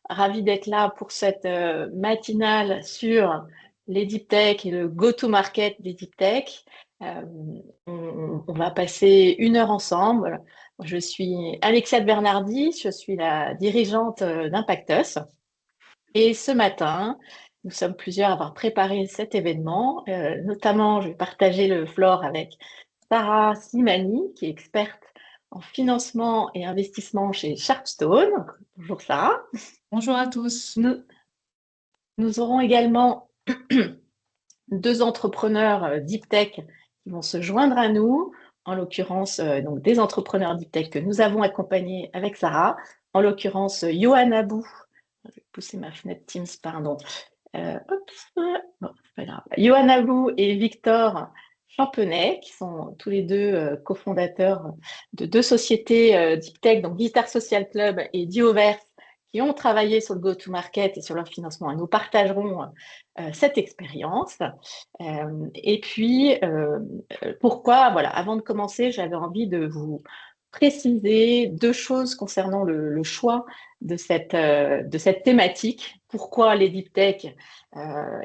Ravie d'être là pour cette matinale sur les deep tech et le go-to-market des deep tech. Euh, on va passer 1 heure ensemble. Je suis Alexia de Bernardi, je suis la dirigeante d'Impactus. Et ce matin, nous sommes plusieurs à avoir préparé cet événement. Notamment, je vais partager le floor avec Sarah Slimani, qui est experte en financement et investissement chez Sharpstone. Bonjour Sarah. Bonjour à tous. Nous, nous aurons également 2 entrepreneurs deep tech qui vont se joindre à nous, en l'occurrence donc des entrepreneurs deep tech que nous avons accompagnés avec Sarah, en l'occurrence Johan Abou. Je vais pousser ma fenêtre Teams, pardon. Bon, c'est pas grave. Johan Abou et Victor Champenet, qui sont tous les deux cofondateurs de 2 sociétés deep tech, donc Guitar Social Club et Dioverse, qui ont travaillé sur le go-to-market et sur leur financement. Et nous partagerons cette expérience. Et puis, pourquoi, voilà, avant de commencer, j'avais envie de vous préciser 2 choses concernant le choix de cette thématique. Pourquoi les deep tech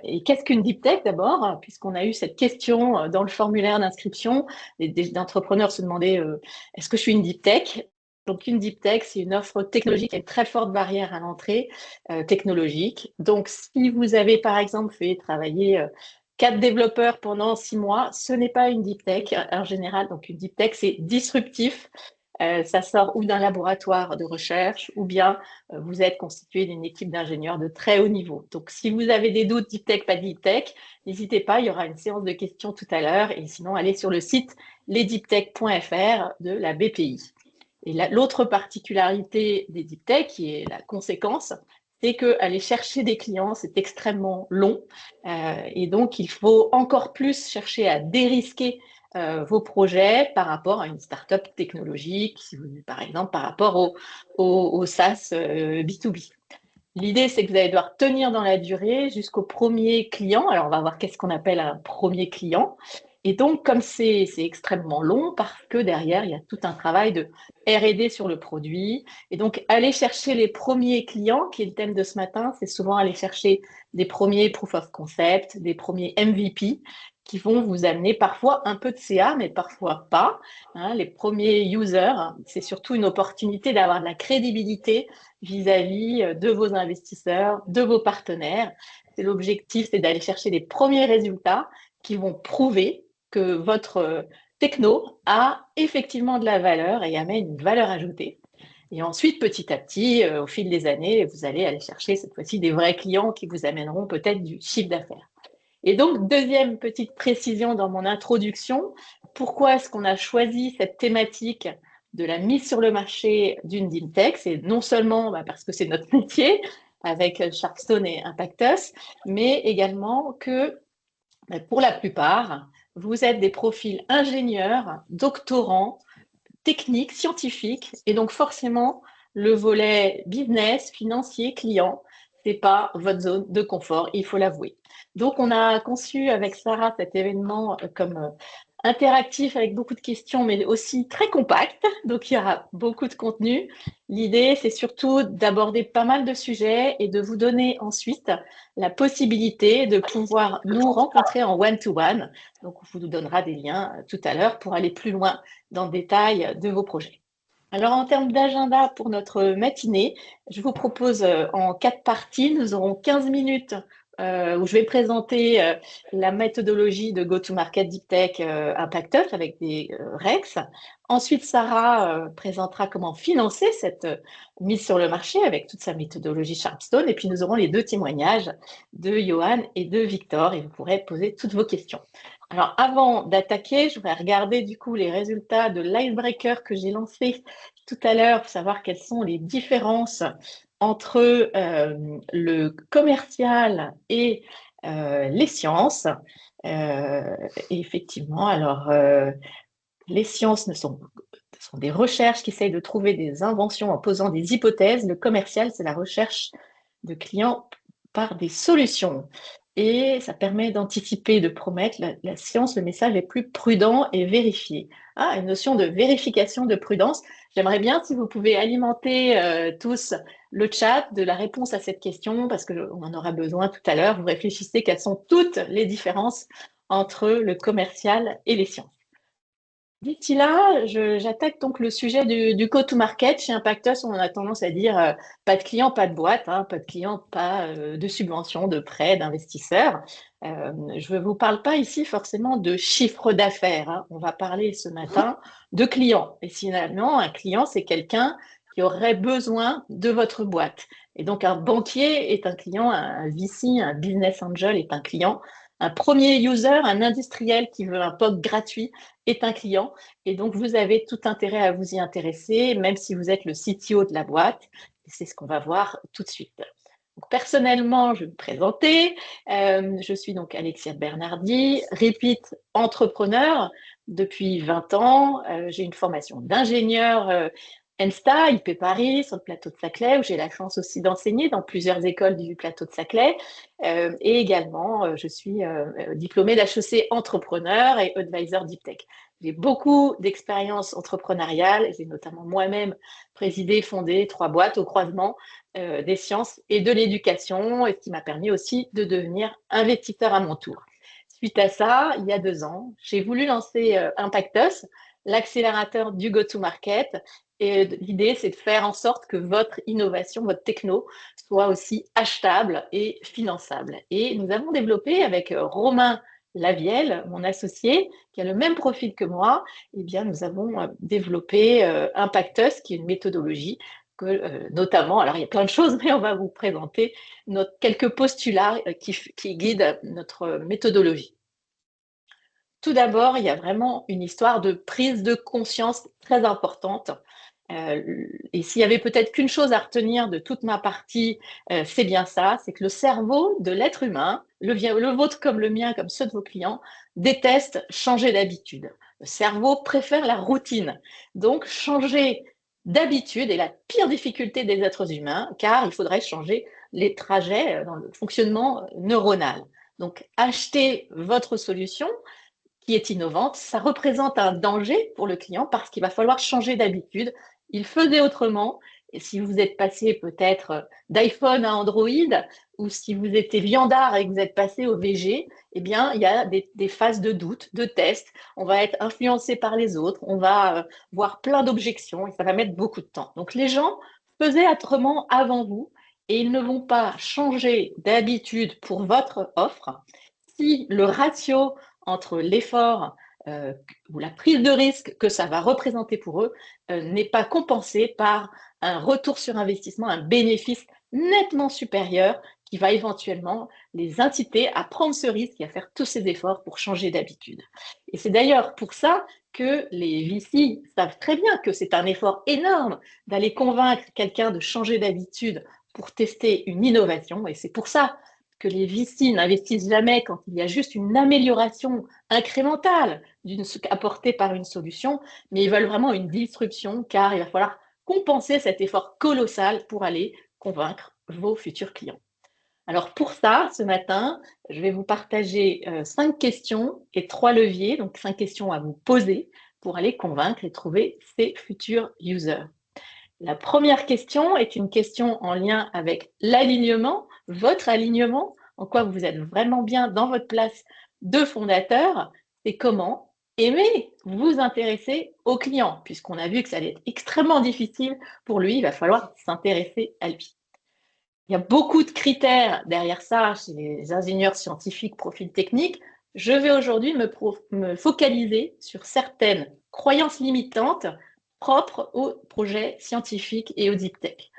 et qu'est-ce qu'une deep tech d'abord, puisqu'on a eu cette question dans le formulaire d'inscription. Des entrepreneurs se demandaient est-ce que je suis une deep tech? Donc, une deep tech, c'est une offre technologique qui a une très forte barrière à l'entrée technologique. Donc, si vous avez, par exemple, fait travailler 4 développeurs pendant 6 mois, ce n'est pas une deep tech en général. Donc, une deep tech, c'est disruptif. Ça sort ou d'un laboratoire de recherche, ou bien vous êtes constitué d'une équipe d'ingénieurs de très haut niveau. Donc, si vous avez des doutes deep tech, pas deep tech, n'hésitez pas, il y aura une séance de questions tout à l'heure. Et sinon, allez sur le site lesdeeptech.fr de la BPI. Et l'autre particularité des deep tech, qui est la conséquence, c'est qu'aller chercher des clients, c'est extrêmement long. Et donc, il faut encore plus chercher à dérisquer vos projets par rapport à une start-up technologique, par exemple par rapport au SaaS B2B. L'idée, c'est que vous allez devoir tenir dans la durée jusqu'au premier client. Alors, on va voir qu'est-ce qu'on appelle un premier client. Et donc, comme c'est extrêmement long, parce que derrière, il y a tout un travail de R&D sur le produit. Et donc, aller chercher les premiers clients, qui est le thème de ce matin, c'est souvent aller chercher des premiers proof of concept, des premiers MVP, qui vont vous amener parfois un peu de CA, mais parfois pas. Les premiers users, c'est surtout une opportunité d'avoir de la crédibilité vis-à-vis de vos investisseurs, de vos partenaires. C'est l'objectif, c'est d'aller chercher les premiers résultats qui vont prouver que votre techno a effectivement de la valeur et amène une valeur ajoutée. Et ensuite, petit à petit, au fil des années, vous allez aller chercher cette fois-ci des vrais clients qui vous amèneront peut-être du chiffre d'affaires. Et donc, deuxième petite précision dans mon introduction, pourquoi est-ce qu'on a choisi cette thématique de la mise sur le marché d'une deep tech? C'est non seulement parce que c'est notre métier avec Sharpstone et Impactus, mais également que pour la plupart, vous êtes des profils ingénieurs, doctorants, techniques, scientifiques, et donc forcément, le volet business, financier, client, c'est pas votre zone de confort, il faut l'avouer. Donc, on a conçu avec Sarah cet événement comme interactif avec beaucoup de questions, mais aussi très compact. Donc, il y aura beaucoup de contenu. L'idée, c'est surtout d'aborder pas mal de sujets et de vous donner ensuite la possibilité de pouvoir nous rencontrer en one-to-one. Donc, on vous donnera des liens tout à l'heure pour aller plus loin dans le détail de vos projets. Alors, en termes d'agenda pour notre matinée, je vous propose en 4 parties. Nous aurons 15 minutes où je vais présenter la méthodologie de Go-to-Market Deep Tech Impactus avec des REX. Ensuite, Sarah présentera comment financer cette mise sur le marché avec toute sa méthodologie Sharpstone. Et puis, nous aurons les 2 témoignages de Johan et de Victor et vous pourrez poser toutes vos questions. Alors, avant d'attaquer, je voudrais regarder du coup les résultats de l'icebreaker que j'ai lancé tout à l'heure pour savoir quelles sont les différences entre le commercial et les sciences. Et effectivement, alors, les sciences sont des recherches qui essayent de trouver des inventions en posant des hypothèses. Le commercial, c'est la recherche de clients par des solutions. et ça permet d'anticiper, de promettre. La science, le message est plus prudent et vérifié. Ah, une notion de vérification de prudence. J'aimerais bien si vous pouvez alimenter tous le chat de la réponse à cette question, parce qu'on en aura besoin tout à l'heure. Vous réfléchissez quelles sont toutes les différences entre le commercial et les sciences. D'ici là, j'attaque donc le sujet du go-to-market. Chez Impactus, on a tendance à dire pas de clients, pas de boîte, hein, pas de clients, pas de subventions, de prêts, d'investisseurs. Je ne vous parle pas ici forcément de chiffre d'affaires, hein. On va parler ce matin de clients. Et finalement, un client, c'est quelqu'un qui aurait besoin de votre boîte. Et donc, un banquier est un client, un VC, un business angel est un client. Un premier user, un industriel qui veut un POC gratuit est un client. Et donc, vous avez tout intérêt à vous y intéresser, même si vous êtes le CTO de la boîte. C'est ce qu'on va voir tout de suite. Donc, personnellement, je vais me présenter. Je suis donc Alexia Bernardi, repeat entrepreneur depuis 20 ans. J'ai une formation d'ingénieur ENSTA, IP Paris, sur le plateau de Saclay, où j'ai la chance aussi d'enseigner dans plusieurs écoles du plateau de Saclay. Et également, je suis diplômée d'HEC entrepreneur et advisor Deep Tech. J'ai beaucoup d'expérience entrepreneuriale. J'ai notamment moi-même présidé, fondé 3 boîtes au croisement des sciences et de l'éducation, et ce qui m'a permis aussi de devenir investisseur à mon tour. Suite à ça, il y a 2 ans, j'ai voulu lancer Impactus, l'accélérateur du go-to-market. Et l'idée, c'est de faire en sorte que votre innovation, votre techno, soit aussi achetable et finançable. Et nous avons développé avec Romain Lavielle, mon associé, qui a le même profil que moi, eh bien, nous avons développé Impactus, qui est une méthodologie que, notamment, alors il y a plein de choses, mais on va vous présenter quelques postulats qui guident notre méthodologie. Tout d'abord, il y a vraiment une histoire de prise de conscience très importante. Et s'il y avait peut-être qu'une chose à retenir de toute ma partie, c'est bien ça, c'est que le cerveau de l'être humain, le vôtre comme le mien, comme ceux de vos clients, déteste changer d'habitude. Le cerveau préfère la routine. Donc, changer d'habitude est la pire difficulté des êtres humains, car il faudrait changer les trajets dans le fonctionnement neuronal. Donc, achetez votre solution qui est innovante, ça représente un danger pour le client parce qu'il va falloir changer d'habitude. Il faisait autrement. Et si vous êtes passé peut-être d'iPhone à Android, ou si vous étiez viandard et que vous êtes passé au VG, eh bien, il y a des phases de doute, de test. On va être influencé par les autres, on va voir plein d'objections et ça va mettre beaucoup de temps. Donc, les gens faisaient autrement avant vous et ils ne vont pas changer d'habitude pour votre offre si le ratio entre l'effort ou la prise de risque que ça va représenter pour eux n'est pas compensé par un retour sur investissement, un bénéfice nettement supérieur qui va éventuellement les inciter à prendre ce risque et à faire tous ces efforts pour changer d'habitude. Et c'est d'ailleurs pour ça que les VC savent très bien que c'est un effort énorme d'aller convaincre quelqu'un de changer d'habitude pour tester une innovation. Et c'est pour ça que les VC n'investissent jamais quand il y a juste une amélioration incrémentale apportée par une solution, mais ils veulent vraiment une disruption car il va falloir compenser cet effort colossal pour aller convaincre vos futurs clients. Alors pour ça, ce matin, je vais vous partager 5 questions et 3 leviers, donc 5 questions à vous poser pour aller convaincre et trouver ces futurs users. La première question est une question en lien avec l'alignement, votre alignement, en quoi vous êtes vraiment bien dans votre place de fondateur, c'est comment aimer vous intéresser au client, puisqu'on a vu que ça allait être extrêmement difficile pour lui, il va falloir s'intéresser à lui. Il y a beaucoup de critères derrière ça chez les ingénieurs scientifiques, profils techniques. Je vais aujourd'hui me focaliser sur certaines croyances limitantes propres aux projets scientifiques et au deep tech.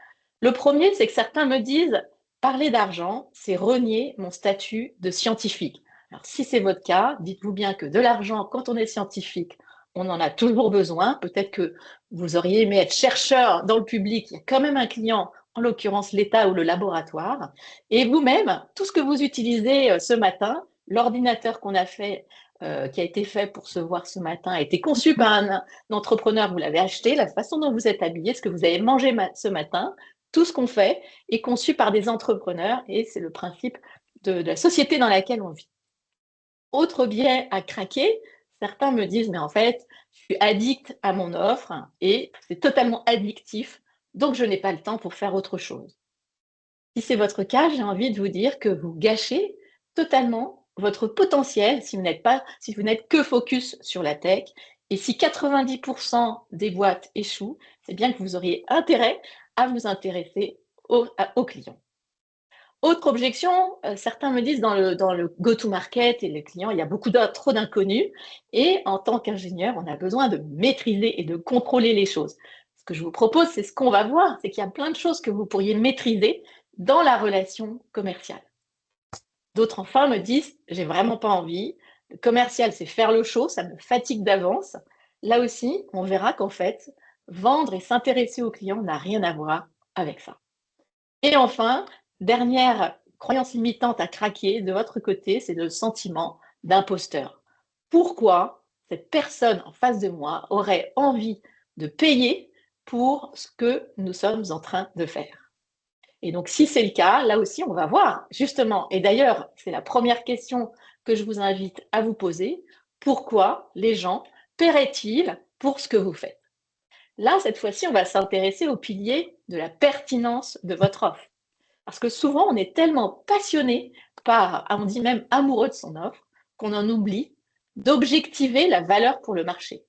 Le premier, c'est que certains me disent parler d'argent, c'est renier mon statut de scientifique. Alors, si c'est votre cas, dites-vous bien que de l'argent, quand on est scientifique, on en a toujours besoin. Peut-être que vous auriez aimé être chercheur dans le public. Il y a quand même un client, en l'occurrence l'État ou le laboratoire. Et vous-même, tout ce que vous utilisez ce matin, l'ordinateur qu'on a fait, qui a été fait pour se voir ce matin, a été conçu par un entrepreneur, vous l'avez acheté, la façon dont vous êtes habillé, ce que vous avez mangé ce matin, tout ce qu'on fait est conçu par des entrepreneurs et c'est le principe de la société dans laquelle on vit. Autre biais à craquer, certains me disent, mais en fait, je suis addict à mon offre et c'est totalement addictif, donc je n'ai pas le temps pour faire autre chose. Si c'est votre cas, j'ai envie de vous dire que vous gâchez totalement votre potentiel si vous n'êtes que focus sur la tech. Et si 90% des boîtes échouent, c'est bien que vous auriez intérêt à vous intéresser aux clients. Autre objection, certains me disent dans le go-to-market et les clients, il y a trop d'inconnus. Et en tant qu'ingénieur, on a besoin de maîtriser et de contrôler les choses. Ce que je vous propose, c'est ce qu'on va voir, c'est qu'il y a plein de choses que vous pourriez maîtriser dans la relation commerciale. D'autres enfin me disent, j'ai vraiment pas envie. Le commercial, c'est faire le show, ça me fatigue d'avance. Là aussi, on verra qu'en fait, vendre et s'intéresser aux clients n'a rien à voir avec ça. Et enfin, dernière croyance limitante à craquer de votre côté, c'est le sentiment d'imposteur. Pourquoi cette personne en face de moi aurait envie de payer pour ce que nous sommes en train de faire? Et donc, si c'est le cas, là aussi, on va voir, justement. Et d'ailleurs, c'est la première question que je vous invite à vous poser. Pourquoi les gens paieraient-ils pour ce que vous faites? Là, cette fois-ci, on va s'intéresser au pilier de la pertinence de votre offre. Parce que souvent, on est tellement passionné par, on dit même amoureux de son offre, qu'on en oublie d'objectiver la valeur pour le marché.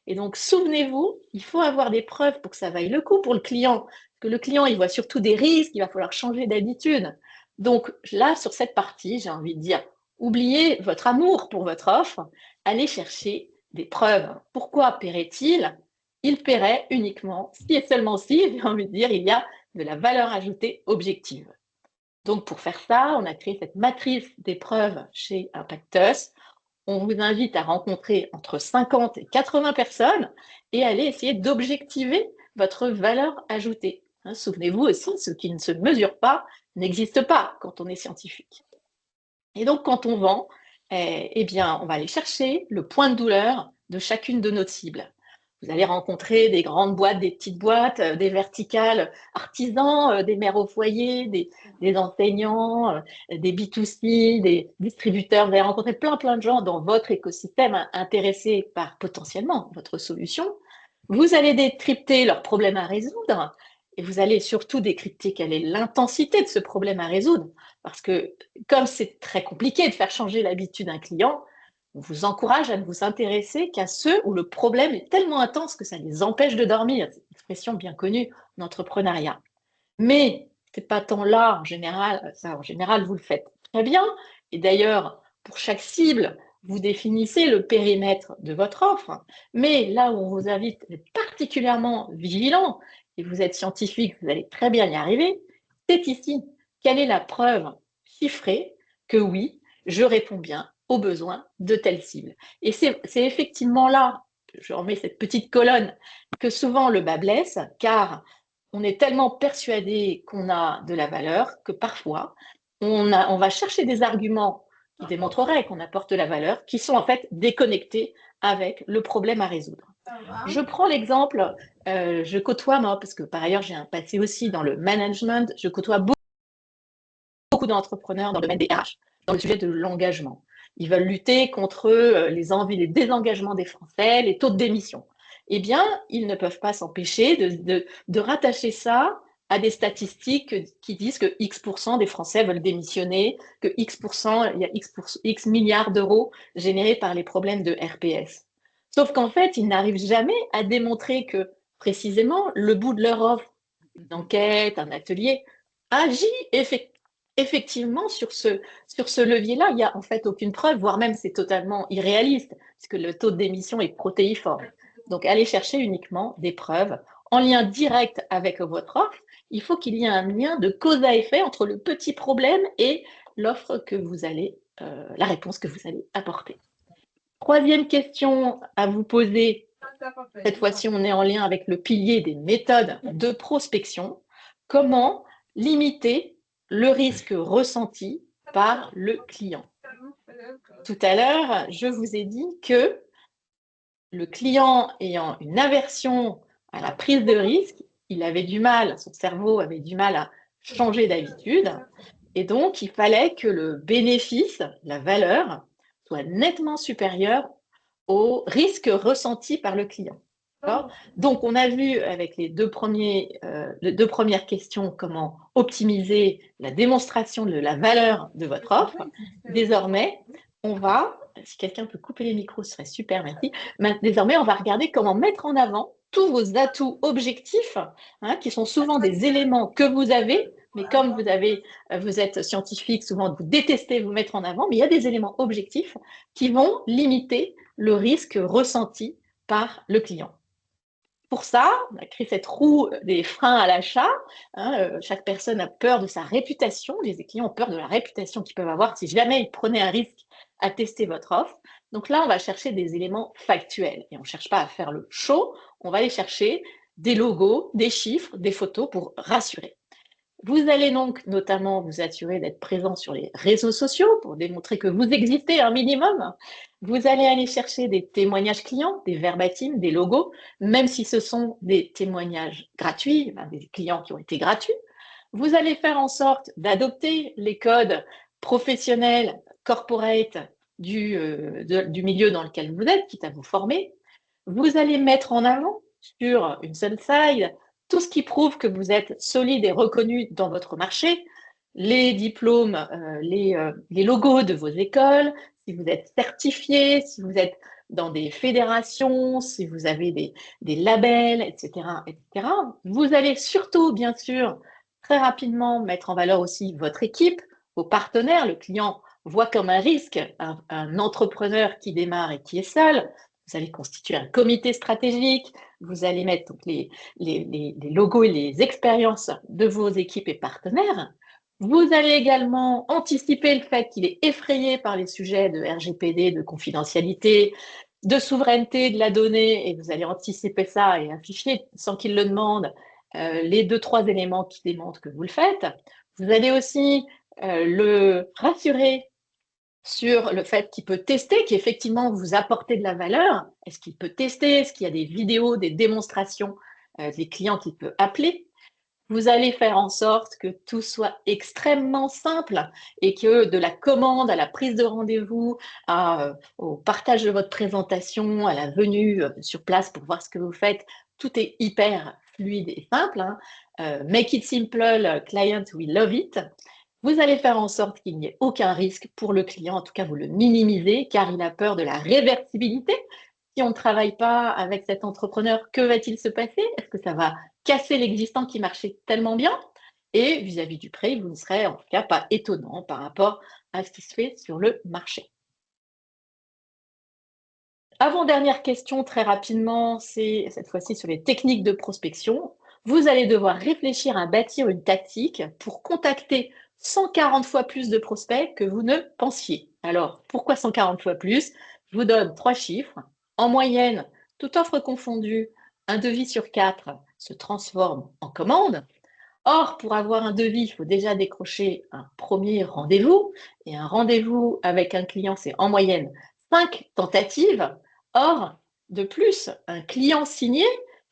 Et donc, souvenez-vous, il faut avoir des preuves pour que ça vaille le coup pour le client. Parce que le client, il voit surtout des risques, il va falloir changer d'habitude. Donc là, sur cette partie, j'ai envie de dire, oubliez votre amour pour votre offre, allez chercher des preuves. Pourquoi paierait-il? Il paierait uniquement si et seulement si, j'ai envie de dire, il y a de la valeur ajoutée objective. Donc, pour faire ça, on a créé cette matrice d'épreuves chez Impactus. On vous invite à rencontrer entre 50 et 80 personnes et aller essayer d'objectiver votre valeur ajoutée. Hein, souvenez-vous aussi, ce qui ne se mesure pas n'existe pas quand on est scientifique. Et donc, quand on vend, eh bien, on va aller chercher le point de douleur de chacune de nos cibles. Vous allez rencontrer des grandes boîtes, des petites boîtes, des verticales artisans, des mères au foyer, des enseignants, des B2C, des distributeurs. Vous allez rencontrer plein de gens dans votre écosystème intéressés par potentiellement votre solution. Vous allez décrypter leurs problèmes à résoudre et vous allez surtout décrypter quelle est l'intensité de ce problème à résoudre. Parce que comme c'est très compliqué de faire changer l'habitude d'un client, on vous encourage à ne vous intéresser qu'à ceux où le problème est tellement intense que ça les empêche de dormir. C'est une expression bien connue en entrepreneuriat. Mais ce n'est pas tant là, en général, ça, en général, vous le faites très bien. Et d'ailleurs, pour chaque cible, vous définissez le périmètre de votre offre. Mais là où on vous invite à être particulièrement vigilant, et vous êtes scientifique, vous allez très bien y arriver, c'est ici. Quelle est la preuve chiffrée que oui, je réponds bien aux besoins de telle cible? Et c'est effectivement là, je remets cette petite colonne, que souvent le bas blesse, car on est tellement persuadé qu'on a de la valeur que parfois, on va chercher des arguments qui démontreraient qu'on apporte de la valeur, qui sont en fait déconnectés avec le problème à résoudre. Je prends l'exemple, je côtoie, moi, parce que par ailleurs j'ai un passé aussi dans le management, je côtoie beaucoup d'entrepreneurs dans le domaine des RH, dans le sujet de l'engagement. Ils veulent lutter contre les envies, les désengagements des Français, les taux de démission. Eh bien, ils ne peuvent pas s'empêcher de rattacher ça à des statistiques qui disent que X% des Français veulent démissionner, que X%, il y a X milliards d'euros générés par les problèmes de RPS. Sauf qu'en fait, ils n'arrivent jamais à démontrer que précisément le bout de leur offre, une enquête, un atelier, agit effectivement sur ce levier-là. Il n'y a en fait aucune preuve, voire même c'est totalement irréaliste, puisque le taux d'émission est protéiforme. Donc, allez chercher uniquement des preuves en lien direct avec votre offre. Il faut qu'il y ait un lien de cause à effet entre le petit problème et l'offre que vous allez, la réponse que vous allez apporter. Troisième question à vous poser. Cette fois-ci, on est en lien avec le pilier des méthodes de prospection. Comment limiter le risque ressenti par le client? Tout à l'heure, je vous ai dit que le client ayant une aversion à la prise de risque, il avait du mal, son cerveau avait du mal à changer d'habitude. Et donc, il fallait que le bénéfice, la valeur, soit nettement supérieur au risque ressenti par le client. Donc, on a vu avec les deux premières questions comment optimiser la démonstration de la valeur de votre offre. Désormais, on va, si quelqu'un peut couper les micros, ce serait super, merci. Désormais, on va regarder comment mettre en avant tous vos atouts objectifs, qui sont souvent des éléments que vous avez, mais comme vous êtes scientifique, souvent vous détestez vous mettre en avant, mais il y a des éléments objectifs qui vont limiter le risque ressenti par le client. Pour ça, on a créé cette roue des freins à l'achat. Chaque personne a peur de sa réputation. Les clients ont peur de la réputation qu'ils peuvent avoir si jamais ils prenaient un risque à tester votre offre. Donc là, on va chercher des éléments factuels. Et on ne cherche pas à faire le show, on va aller chercher des logos, des chiffres, des photos pour rassurer. Vous allez donc notamment vous assurer d'être présent sur les réseaux sociaux pour démontrer que vous existez un minimum. Vous allez aller chercher des témoignages clients, des verbatims, des logos, même si ce sont des témoignages gratuits, des clients qui ont été gratuits. Vous allez faire en sorte d'adopter les codes professionnels, corporate du milieu dans lequel vous êtes, quitte à vous former. Vous allez mettre en avant sur une seule slide tout ce qui prouve que vous êtes solide et reconnu dans votre marché, les diplômes, les logos de vos écoles, si vous êtes certifié, si vous êtes dans des fédérations, si vous avez des labels, etc., etc. Vous allez surtout, bien sûr, très rapidement mettre en valeur aussi votre équipe, vos partenaires. Le client voit comme un risque un entrepreneur qui démarre et qui est seul. Vous allez constituer un comité stratégique, vous allez mettre donc les logos et les expériences de vos équipes et partenaires. Vous allez également anticiper le fait qu'il est effrayé par les sujets de RGPD, de confidentialité, de souveraineté de la donnée, et vous allez anticiper ça et afficher, sans qu'il le demande, les 2-3 éléments qui démontrent que vous le faites. Vous allez aussi le rassurer sur le fait qu'il peut tester, qu'effectivement vous apportez de la valeur. Est-ce qu'il peut tester? Est-ce qu'il y a des vidéos, des démonstrations des clients qu'il peut appeler? Vous allez faire en sorte que tout soit extrêmement simple et que de la commande à la prise de rendez-vous, au partage de votre présentation, à la venue sur place pour voir ce que vous faites, tout est hyper fluide et simple. Make it simple, client will love it. Vous allez faire en sorte qu'il n'y ait aucun risque pour le client, en tout cas vous le minimisez, car il a peur de la réversibilité. Si on ne travaille pas avec cet entrepreneur, que va-t-il se passer? Est-ce que ça va casser l'existant qui marchait tellement bien? Et vis-à-vis du prix, vous ne serez en tout cas pas étonnant par rapport à ce qui se fait sur le marché. Avant-dernière question, très rapidement, c'est cette fois-ci sur les techniques de prospection. Vous allez devoir réfléchir à bâtir une tactique pour contacter 140 fois plus de prospects que vous ne pensiez. Alors, pourquoi 140 fois plus? Je vous donne 3 chiffres. En moyenne, toute offre confondue, un devis sur 4 se transforme en commande. Or, pour avoir un devis, il faut déjà décrocher un premier rendez-vous. Et un rendez-vous avec un client, c'est en moyenne 5 tentatives. Or, de plus, un client signé,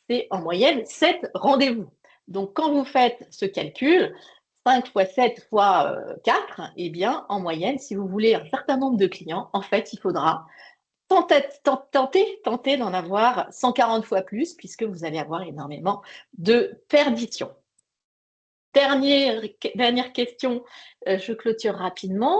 c'est en moyenne 7 rendez-vous. Donc, quand vous faites ce calcul, 5 fois 7 fois 4, eh bien, en moyenne, si vous voulez un certain nombre de clients, en fait, il faudra tenter d'en avoir 140 fois plus, puisque vous allez avoir énormément de perditions. Dernière question, je clôture rapidement.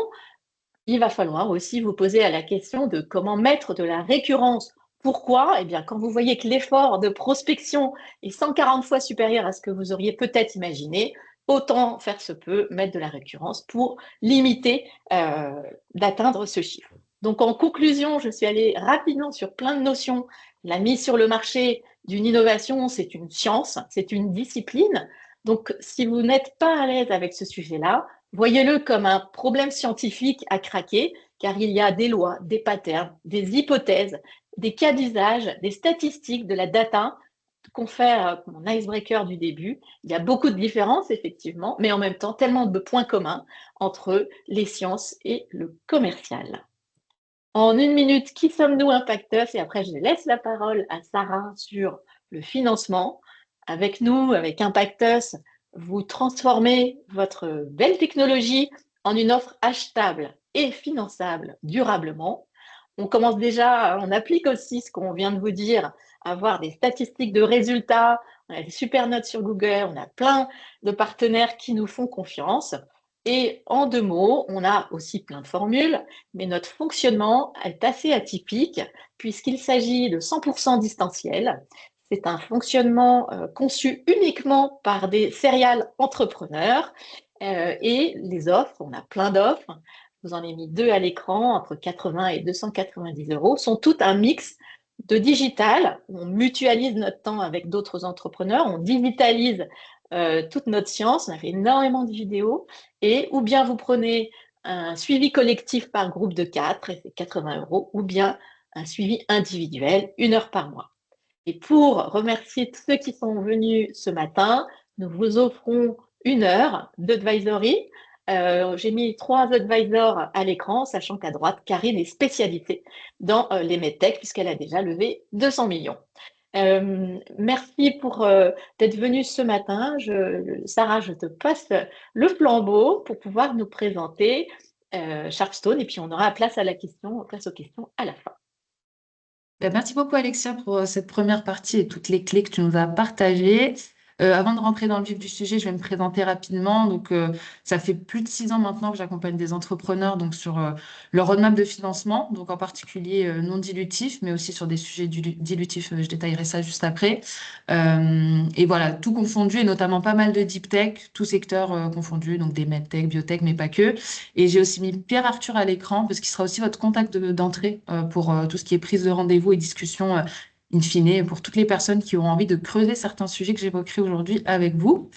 Il va falloir aussi vous poser à la question de comment mettre de la récurrence. Pourquoi? Eh bien, quand vous voyez que l'effort de prospection est 140 fois supérieur à ce que vous auriez peut-être imaginé, autant faire se peut mettre de la récurrence pour limiter d'atteindre ce chiffre. Donc, en conclusion, je suis allée rapidement sur plein de notions. La mise sur le marché d'une innovation, c'est une science, c'est une discipline. Donc, si vous n'êtes pas à l'aise avec ce sujet-là, voyez-le comme un problème scientifique à craquer, car il y a des lois, des patterns, des hypothèses, des cas d'usage, des statistiques, de la data qu'on fait mon icebreaker du début. Il y a beaucoup de différences, effectivement, mais en même temps, tellement de points communs entre les sciences et le commercial. En une minute, qui sommes-nous Impactus? Et après, je laisse la parole à Sarah sur le financement. Avec nous, avec Impactus, vous transformez votre belle technologie en une offre achetable et finançable durablement. On commence déjà, on applique aussi ce qu'on vient de vous dire, avoir des statistiques de résultats, on a des super notes sur Google, on a plein de partenaires qui nous font confiance. Et en 2 mots, on a aussi plein de formules, mais notre fonctionnement est assez atypique puisqu'il s'agit de 100% distanciel. C'est un fonctionnement conçu uniquement par des serial entrepreneurs et les offres, on a plein d'offres, je vous en ai mis 2 à l'écran, entre 80 et 290 €, sont toutes un mix de digital. On mutualise notre temps avec d'autres entrepreneurs, on digitalise toute notre science, on a fait énormément de vidéos, et ou bien vous prenez un suivi collectif par groupe de 4, et c'est 80 €, ou bien un suivi individuel, 1 heure par mois. Et pour remercier tous ceux qui sont venus ce matin, nous vous offrons 1 heure d'advisory. J'ai mis 3 advisors à l'écran, sachant qu'à droite, Karine est spécialisée dans les medtech puisqu'elle a déjà levé 200 millions. Merci pour d'être venue ce matin. Sarah, je te passe le flambeau pour pouvoir nous présenter Sharpstone et puis on aura place aux questions à la fin. Ben, merci beaucoup, Alexia, pour cette première partie et toutes les clés que tu nous as partagées. Avant de rentrer dans le vif du sujet, je vais me présenter rapidement. Donc, ça fait plus de 6 ans maintenant que j'accompagne des entrepreneurs donc sur leur roadmap de financement, donc en particulier non dilutif, mais aussi sur des sujets dilutifs. Je détaillerai ça juste après. Et voilà, tout confondu, et notamment pas mal de deep tech, tout secteur confondu, donc des medtech, biotech, mais pas que. Et j'ai aussi mis Pierre Arthur à l'écran parce qu'il sera aussi votre contact d'entrée pour tout ce qui est prise de rendez-vous et discussion in fine pour toutes les personnes qui ont envie de creuser certains sujets que j'évoquerai aujourd'hui avec vous.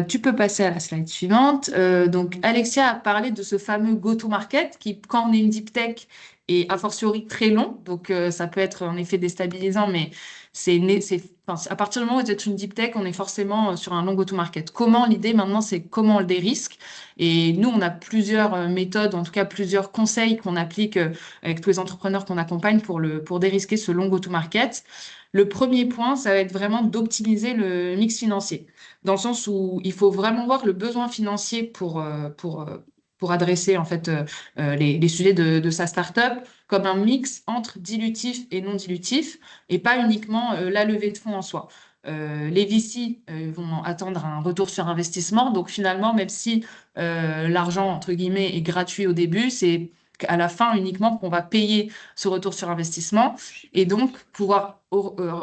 Tu peux passer à la slide suivante. Donc, Alexia a parlé de ce fameux go-to-market qui, quand on est une deep tech, est a fortiori très long. Donc, ça peut être en effet déstabilisant, mais enfin, à partir du moment où vous êtes une deep tech, on est forcément sur un long go-to-market. Comment l'idée maintenant, c'est comment on le dérisque. Et nous, on a plusieurs méthodes, en tout cas plusieurs conseils qu'on applique avec tous les entrepreneurs qu'on accompagne pour dérisquer ce long go-to-market. Le premier point, ça va être vraiment d'optimiser le mix financier dans le sens où il faut vraiment voir le besoin financier pour adresser en fait les sujets de sa startup comme un mix entre dilutif et non dilutif et pas uniquement la levée de fonds en soi. Les VC vont attendre un retour sur investissement. Donc finalement, même si l'argent, entre guillemets, est gratuit au début, c'est à la fin uniquement qu'on va payer ce retour sur investissement et donc pouvoir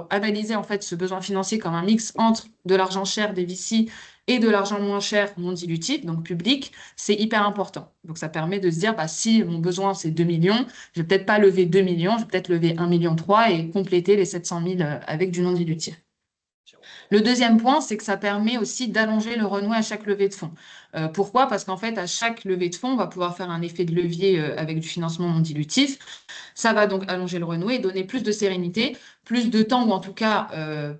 analyser en fait ce besoin financier comme un mix entre de l'argent cher des VC et de l'argent moins cher non dilutif, donc public, c'est hyper important. Donc ça permet de se dire, bah, si mon besoin c'est 2 millions, je vais peut-être pas lever 2 millions, je vais peut-être lever 1,3 million et compléter les 700 000 avec du non dilutif. Le deuxième point, c'est que ça permet aussi d'allonger le runway à chaque levée de fonds. Pourquoi? Parce qu'en fait, à chaque levée de fonds, on va pouvoir faire un effet de levier avec du financement non dilutif. Ça va donc allonger le runway et donner plus de sérénité, plus de temps ou en tout cas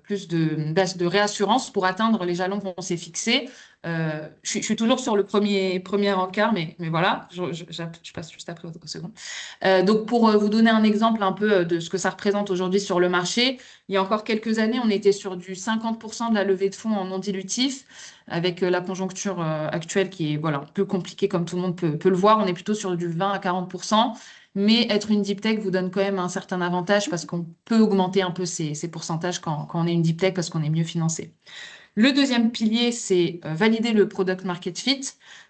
plus de réassurance pour atteindre les jalons qu'on s'est fixés. Je suis toujours sur le premier encart, mais voilà, je passe juste après au second. Donc, pour vous donner un exemple un peu de ce que ça représente aujourd'hui sur le marché, il y a encore quelques années, on était sur du 50% de la levée de fonds en non dilutif, avec la conjoncture actuelle qui est voilà, un peu compliquée comme tout le monde peut le voir. On est plutôt sur du 20 à 40%. Mais être une deep tech vous donne quand même un certain avantage parce qu'on peut augmenter un peu ces pourcentages quand on est une deep tech parce qu'on est mieux financé. Le deuxième pilier, c'est valider le product market fit.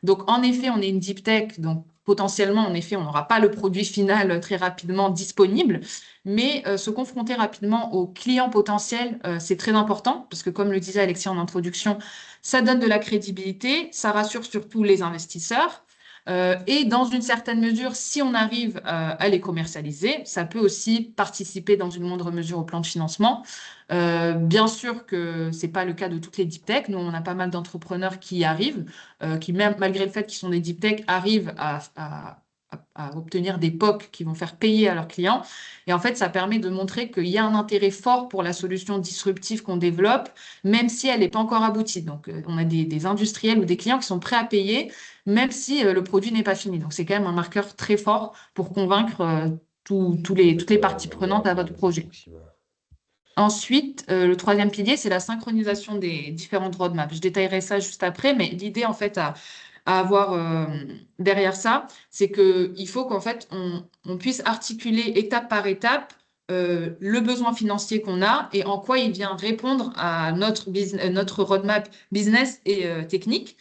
Donc, en effet, on est une deep tech, donc potentiellement, en effet, on n'aura pas le produit final très rapidement disponible, mais se confronter rapidement aux clients potentiels, c'est très important parce que, comme le disait Alexis en introduction, ça donne de la crédibilité, ça rassure surtout les investisseurs. Et dans une certaine mesure, si on arrive à les commercialiser, ça peut aussi participer dans une moindre mesure au plan de financement. Bien sûr que c'est pas le cas de toutes les deep tech. Nous, on a pas mal d'entrepreneurs qui y arrivent, qui même malgré le fait qu'ils sont des deep tech, arrivent à obtenir des POC qui vont faire payer à leurs clients. Et en fait, ça permet de montrer qu'il y a un intérêt fort pour la solution disruptive qu'on développe, même si elle n'est pas encore aboutie. Donc, on a des industriels ou des clients qui sont prêts à payer, même si le produit n'est pas fini. Donc, c'est quand même un marqueur très fort pour convaincre toutes les parties prenantes à votre projet. Ensuite, le troisième pilier, c'est la synchronisation des différentes roadmaps. Je détaillerai ça juste après, mais l'idée, en fait, à avoir derrière ça, c'est qu'il faut qu'en fait, on puisse articuler étape par étape le besoin financier qu'on a et en quoi il vient répondre à notre roadmap business et technique.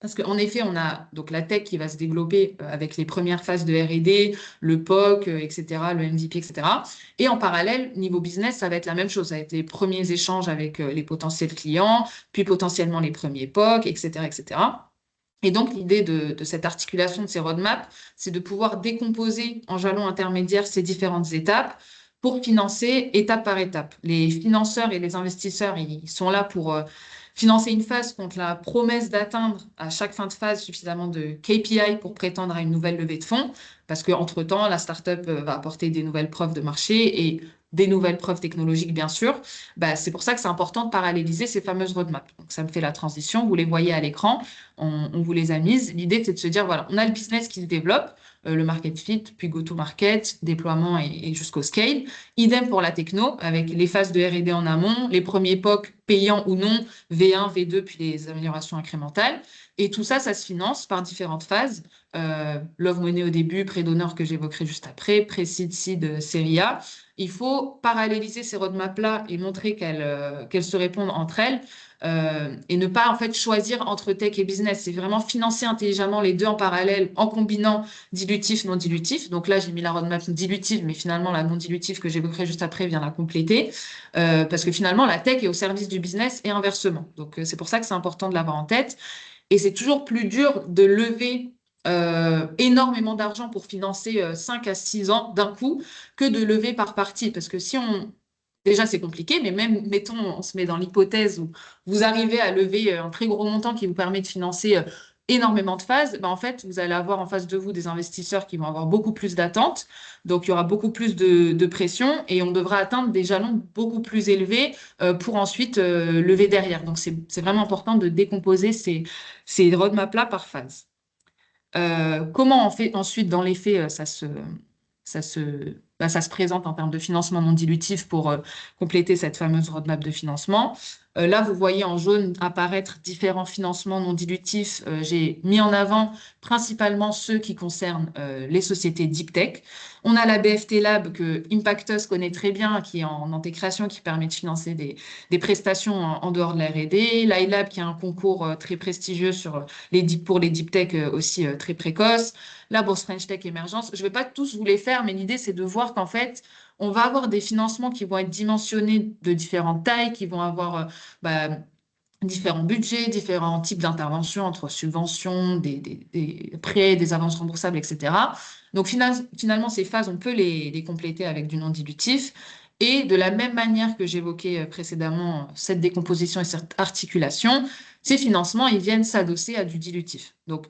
Parce qu'en effet, on a donc la tech qui va se développer avec les premières phases de R&D, le POC, etc., le MVP, etc. Et en parallèle, niveau business, ça va être la même chose. Ça va être les premiers échanges avec les potentiels clients, puis potentiellement les premiers POC, etc., etc. Et donc, l'idée de cette articulation de ces roadmaps, c'est de pouvoir décomposer en jalons intermédiaires ces différentes étapes pour financer étape par étape. Les financeurs et les investisseurs, ils sont là pour financer une phase contre la promesse d'atteindre à chaque fin de phase suffisamment de KPI pour prétendre à une nouvelle levée de fonds, parce qu'entre-temps, la startup va apporter des nouvelles preuves de marché et des nouvelles preuves technologiques, bien sûr. Bah, c'est pour ça que c'est important de paralléliser ces fameuses roadmaps. Donc, ça me fait la transition. Vous les voyez à l'écran, on vous les a mises. L'idée, c'est de se dire, voilà, on a le business qui se développe, le market fit, puis go-to-market, déploiement et jusqu'au scale. Idem pour la techno, avec les phases de R&D en amont, les premiers POC payants ou non, V1, V2, puis les améliorations incrémentales. Et tout ça, ça se finance par différentes phases. Love Money au début, pré-donneur que j'évoquerai juste après, pré-seed, seed, série A. Il faut paralléliser ces roadmaps-là et montrer qu'elles se répondent entre elles et ne pas en fait choisir entre tech et business. C'est vraiment financer intelligemment les deux en parallèle en combinant dilutif, non dilutif. Donc là, j'ai mis la roadmap dilutive, mais finalement, la non dilutive que j'évoquerai juste après vient la compléter parce que finalement, la tech est au service du business et inversement. Donc c'est pour ça que c'est important de l'avoir en tête. Et c'est toujours plus dur de lever énormément d'argent pour financer 5 à 6 ans d'un coup que de lever par partie. Parce que si on... Déjà, c'est compliqué, mais même, mettons, on se met dans l'hypothèse où vous arrivez à lever un très gros montant qui vous permet de financer énormément de phases, ben, en fait, vous allez avoir en face de vous des investisseurs qui vont avoir beaucoup plus d'attentes. Donc, il y aura beaucoup plus de pression et on devra atteindre des jalons beaucoup plus élevés pour ensuite lever derrière. Donc, c'est vraiment important de décomposer ces roadmaps-là par phase. Comment on fait ensuite dans les faits, ça se présente en termes de financement non dilutif pour compléter cette fameuse roadmap de financement. Là, vous voyez en jaune apparaître différents financements non dilutifs. J'ai mis en avant principalement ceux qui concernent les sociétés deep tech. On a la BFT Lab que Impactus connaît très bien, qui est en intégration, qui permet de financer des prestations en dehors de la R&D. l'iLab qui a un concours très prestigieux pour les deep tech aussi très précoces. La Bourse French Tech Émergence. Je ne vais pas tous vous les faire, mais l'idée, c'est de voir qu'en fait, on va avoir des financements qui vont être dimensionnés de différentes tailles, qui vont avoir bah, différents budgets, différents types d'interventions entre subventions, des prêts, des avances remboursables, etc. Donc finalement, ces phases, on peut les compléter avec du non dilutif. Et de la même manière que j'évoquais précédemment, cette décomposition et cette articulation, ces financements, ils viennent s'adosser à du dilutif. Donc,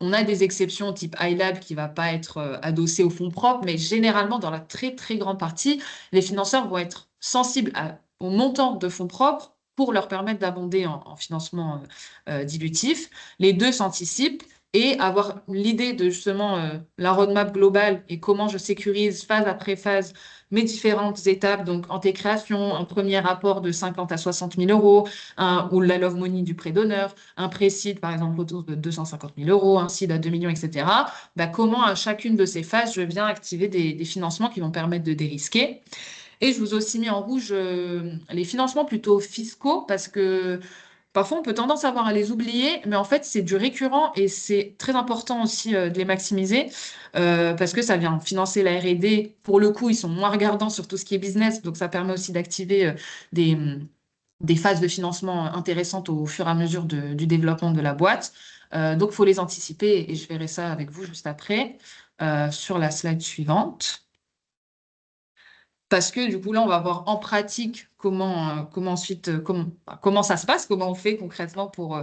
on a des exceptions type iLab qui ne va pas être adossé aux fonds propres, mais généralement, dans la très, très grande partie, les financeurs vont être sensibles au montant de fonds propres pour leur permettre d'abonder en financement dilutif. Les deux s'anticipent et avoir l'idée de justement la roadmap globale et comment je sécurise phase après phase mes différentes étapes, donc en création, un premier rapport de 50 à 60 000 euros, ou la love money du pré-donneur, un pré-seed, par exemple, autour de 250 000 euros, un seed à 2 millions, etc. Bah, comment à chacune de ces phases, je viens activer des financements qui vont permettre de dérisquer. Et je vous ai aussi mis en rouge les financements plutôt fiscaux parce que parfois on peut tendance à avoir à les oublier, mais en fait c'est du récurrent et c'est très important aussi de les maximiser parce que ça vient financer la R&D. Pour le coup, ils sont moins regardants sur tout ce qui est business, donc ça permet aussi d'activer des, des phases de financement intéressantes au fur et à mesure du développement de la boîte. Donc, il faut les anticiper et je verrai ça avec vous juste après sur la slide suivante. Parce que du coup, là, on va voir en pratique comment ensuite, comment ça se passe, comment on fait concrètement pour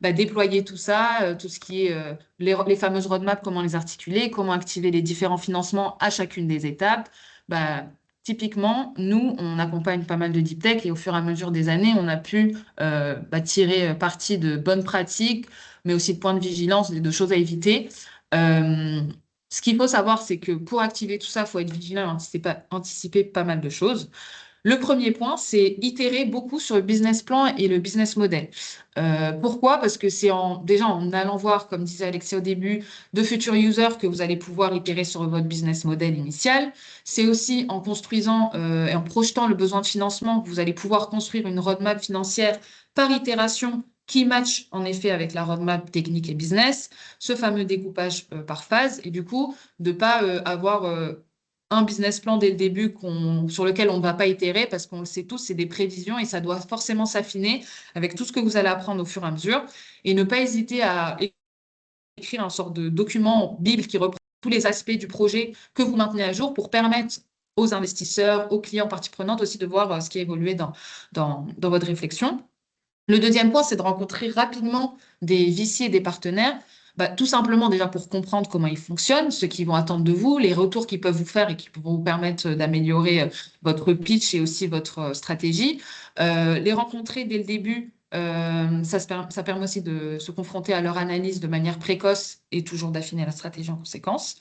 déployer tout ça, tout ce qui est les fameuses roadmaps, comment les articuler, comment activer les différents financements à chacune des étapes. Bah, typiquement, nous, on accompagne pas mal de deep tech et au fur et à mesure des années, on a pu tirer parti de bonnes pratiques, mais aussi de points de vigilance, de choses à éviter. Euh, Ce qu'il faut savoir, c'est que pour activer tout ça, il faut être vigilant et anticiper pas mal de choses. Le premier point, c'est itérer beaucoup sur le business plan et le business model. Pourquoi? Parce que c'est déjà en allant voir, comme disait Alexia au début, de futurs users que vous allez pouvoir itérer sur votre business model initial. C'est aussi en construisant et en projetant le besoin de financement que vous allez pouvoir construire une roadmap financière par itération qui match en effet avec la roadmap technique et business, ce fameux découpage par phase, et du coup, de ne pas avoir un business plan dès le début sur lequel on ne va pas itérer, parce qu'on le sait tous, c'est des prévisions et ça doit forcément s'affiner avec tout ce que vous allez apprendre au fur et à mesure, et ne pas hésiter à écrire un sorte de document bible qui reprend tous les aspects du projet que vous maintenez à jour pour permettre aux investisseurs, aux clients, parties prenantes aussi de voir ce qui a évolué dans votre réflexion. Le deuxième point, c'est de rencontrer rapidement des VC et des partenaires, tout simplement déjà pour comprendre comment ils fonctionnent, ce qu'ils vont attendre de vous, les retours qu'ils peuvent vous faire et qui vont vous permettre d'améliorer votre pitch et aussi votre stratégie. Les rencontrer dès le début, ça permet aussi de se confronter à leur analyse de manière précoce et toujours d'affiner la stratégie en conséquence.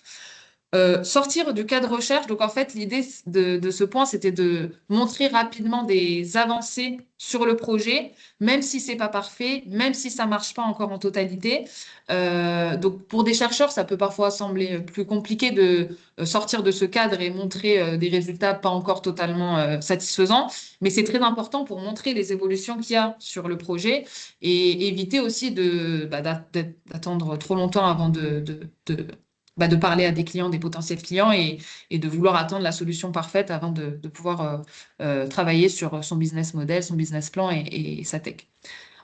Sortir du cadre recherche. Donc, en fait, l'idée de ce point, c'était de montrer rapidement des avancées sur le projet, même si c'est pas parfait, même si ça marche pas encore en totalité. Donc, pour des chercheurs, ça peut parfois sembler plus compliqué de sortir de ce cadre et montrer des résultats pas encore totalement satisfaisants, mais c'est très important pour montrer les évolutions qu'il y a sur le projet et éviter aussi d'attendre trop longtemps avant de parler à des clients, des potentiels clients et de vouloir attendre la solution parfaite avant de pouvoir travailler sur son business model, son business plan et sa tech.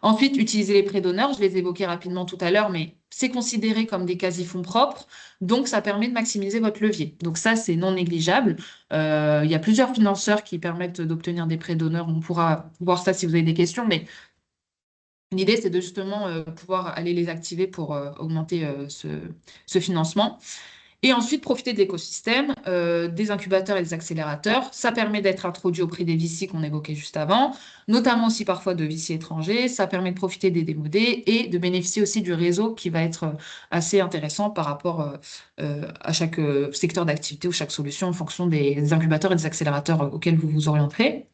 Ensuite, utiliser les prêts d'honneur, je les évoquais rapidement tout à l'heure, mais c'est considéré comme des quasi-fonds propres, donc ça permet de maximiser votre levier. Donc ça, c'est non négligeable. Il y a plusieurs financeurs qui permettent d'obtenir des prêts d'honneur. On pourra voir ça si vous avez des questions, mais l'idée, c'est de justement pouvoir aller les activer pour augmenter ce financement. Et ensuite, profiter de l'écosystème, des incubateurs et des accélérateurs. Ça permet d'être introduit auprès des VC qu'on évoquait juste avant, notamment aussi parfois de VC étrangers. Ça permet de profiter des démodés et de bénéficier aussi du réseau qui va être assez intéressant par rapport à chaque secteur d'activité ou chaque solution en fonction des incubateurs et des accélérateurs auxquels vous vous orienterez.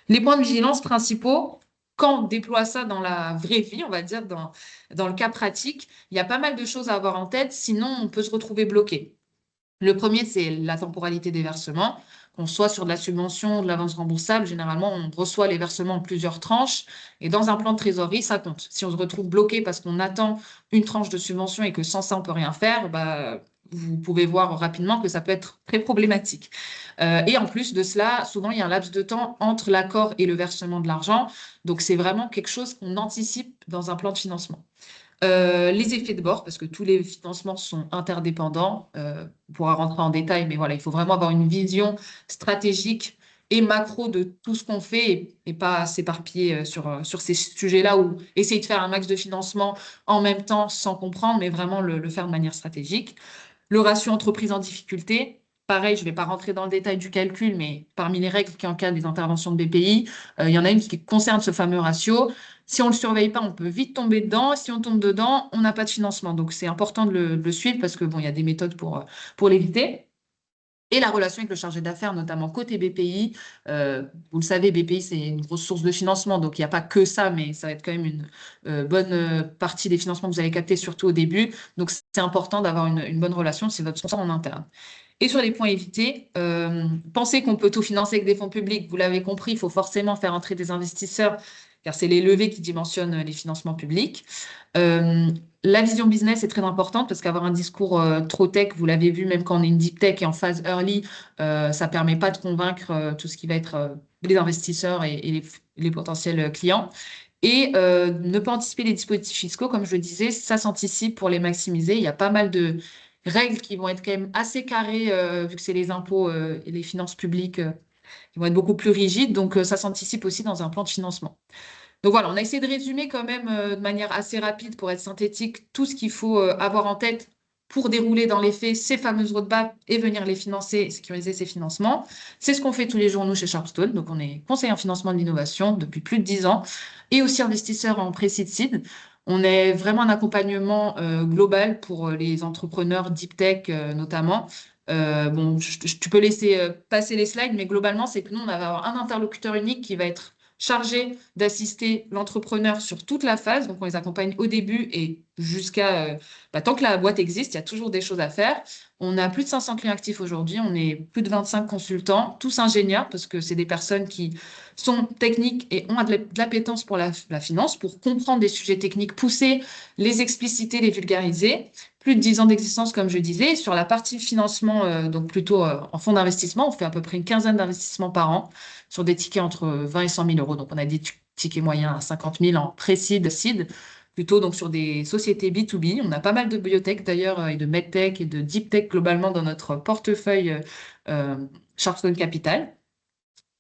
Les points de vigilance principaux, quand on déploie ça dans la vraie vie, on va dire dans le cas pratique, il y a pas mal de choses à avoir en tête, sinon on peut se retrouver bloqué. Le premier, c'est la temporalité des versements. Qu'on soit sur de la subvention ou de l'avance remboursable, généralement, on reçoit les versements en plusieurs tranches. Et dans un plan de trésorerie, ça compte. Si on se retrouve bloqué parce qu'on attend une tranche de subvention et que sans ça, on ne peut rien faire, vous pouvez voir rapidement que ça peut être très problématique. Et en plus de cela, souvent, il y a un laps de temps entre l'accord et le versement de l'argent. Donc, c'est vraiment quelque chose qu'on anticipe dans un plan de financement. Les effets de bord, parce que tous les financements sont interdépendants. On pourra rentrer en détail, mais voilà, il faut vraiment avoir une vision stratégique et macro de tout ce qu'on fait et pas s'éparpiller sur ces sujets-là ou essayer de faire un max de financement en même temps sans comprendre, mais vraiment le faire de manière stratégique. Le ratio entreprise en difficulté, pareil, je ne vais pas rentrer dans le détail du calcul, mais parmi les règles qui encadrent les interventions de BPI, il y en a une qui concerne ce fameux ratio. Si on ne le surveille pas, on peut vite tomber dedans. Si on tombe dedans, on n'a pas de financement. Donc, c'est important de le suivre parce que bon, il y a des méthodes pour l'éviter. Et la relation avec le chargé d'affaires, notamment côté BPI. Vous le savez, BPI, c'est une grosse source de financement. Donc, il n'y a pas que ça, mais ça va être quand même une bonne partie des financements que vous allez capter, surtout au début. Donc, c'est important d'avoir une bonne relation. C'est votre sponsor en interne. Et sur les points évités, pensez qu'on peut tout financer avec des fonds publics. Vous l'avez compris, il faut forcément faire entrer des investisseurs, car c'est les levées qui dimensionnent les financements publics. La vision business est très importante parce qu'avoir un discours trop tech, vous l'avez vu, même quand on est une deep tech et en phase early, ça ne permet pas de convaincre tout ce qui va être les investisseurs et les potentiels clients. Et ne pas anticiper les dispositifs fiscaux, comme je le disais, ça s'anticipe pour les maximiser. Il y a pas mal de règles qui vont être quand même assez carrées, vu que c'est les impôts et les finances publiques qui vont être beaucoup plus rigides. Donc, ça s'anticipe aussi dans un plan de financement. Donc voilà, on a essayé de résumer quand même de manière assez rapide pour être synthétique tout ce qu'il faut avoir en tête pour dérouler dans les faits ces fameuses roadmaps et venir les financer et sécuriser ces financements. C'est ce qu'on fait tous les jours, nous, chez Sharpstone. Donc, on est conseiller en financement de l'innovation depuis plus de 10 ans et aussi investisseur en pré-seed seed. On est vraiment un accompagnement global pour les entrepreneurs deep tech notamment. Bon, tu peux laisser passer les slides, mais globalement, c'est que nous, on va avoir un interlocuteur unique qui va être chargé d'assister l'entrepreneur sur toute la phase. Donc, on les accompagne au début et jusqu'à tant que la boîte existe, il y a toujours des choses à faire. On a plus de 500 clients actifs aujourd'hui. On est plus de 25 consultants, tous ingénieurs, parce que c'est des personnes qui sont techniques et ont de l'appétence pour la finance, pour comprendre des sujets techniques, pousser, les expliciter, les vulgariser. Plus de 10 ans d'existence, comme je disais. Sur la partie financement, donc plutôt en fonds d'investissement, on fait à peu près une quinzaine d'investissements par an sur des tickets entre 20 et 100 000 euros. Donc, on a des tickets moyens à 50 000 en pré-seed, seed, plutôt donc sur des sociétés B2B. On a pas mal de biotech d'ailleurs et de medtech et de deep tech globalement dans notre portefeuille Sharpstone Capital.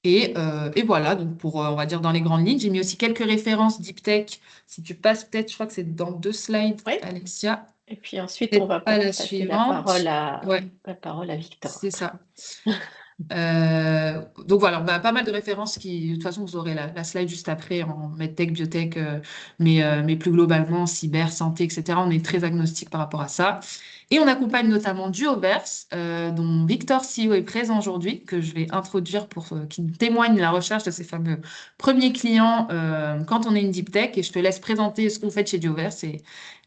Et voilà, donc pour, on va dire, dans les grandes lignes, j'ai mis aussi quelques références deep tech. Si tu passes peut-être, je crois que c'est dans 2 slides, Oui. Alexia. Et puis ensuite, on Peut-être va pas la passer la parole suivante. Ouais, la parole à Victor. c'est ça. Donc voilà, on a pas mal de références qui, de toute façon, vous aurez la slide juste après en medtech, biotech, mais plus globalement, cyber, santé, etc. On est très agnostique par rapport à ça. Et on accompagne notamment Duoverse, dont Victor CEO est présent aujourd'hui, que je vais introduire pour qu'il témoigne de la recherche de ses fameux premiers clients quand on est une deep tech. Et je te laisse présenter ce qu'on fait chez Duoverse et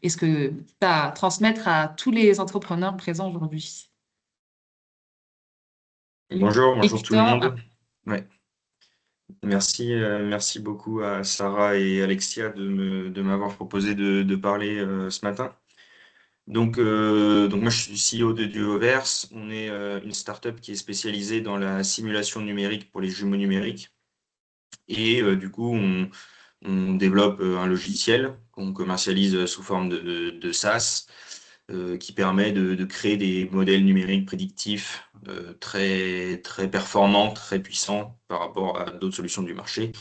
ce que tu as à transmettre à tous les entrepreneurs présents aujourd'hui. Bonjour tout le Victor. monde. Ouais. Merci beaucoup à Sarah et Alexia de m'avoir proposé de parler ce matin. Donc moi, je suis CEO de Duoverse. On est une startup qui est spécialisée dans la simulation numérique pour les jumeaux numériques. Et du coup, on développe un logiciel qu'on commercialise sous forme de SaaS qui permet de créer des modèles numériques prédictifs très performants, très puissants par rapport à d'autres solutions du marché.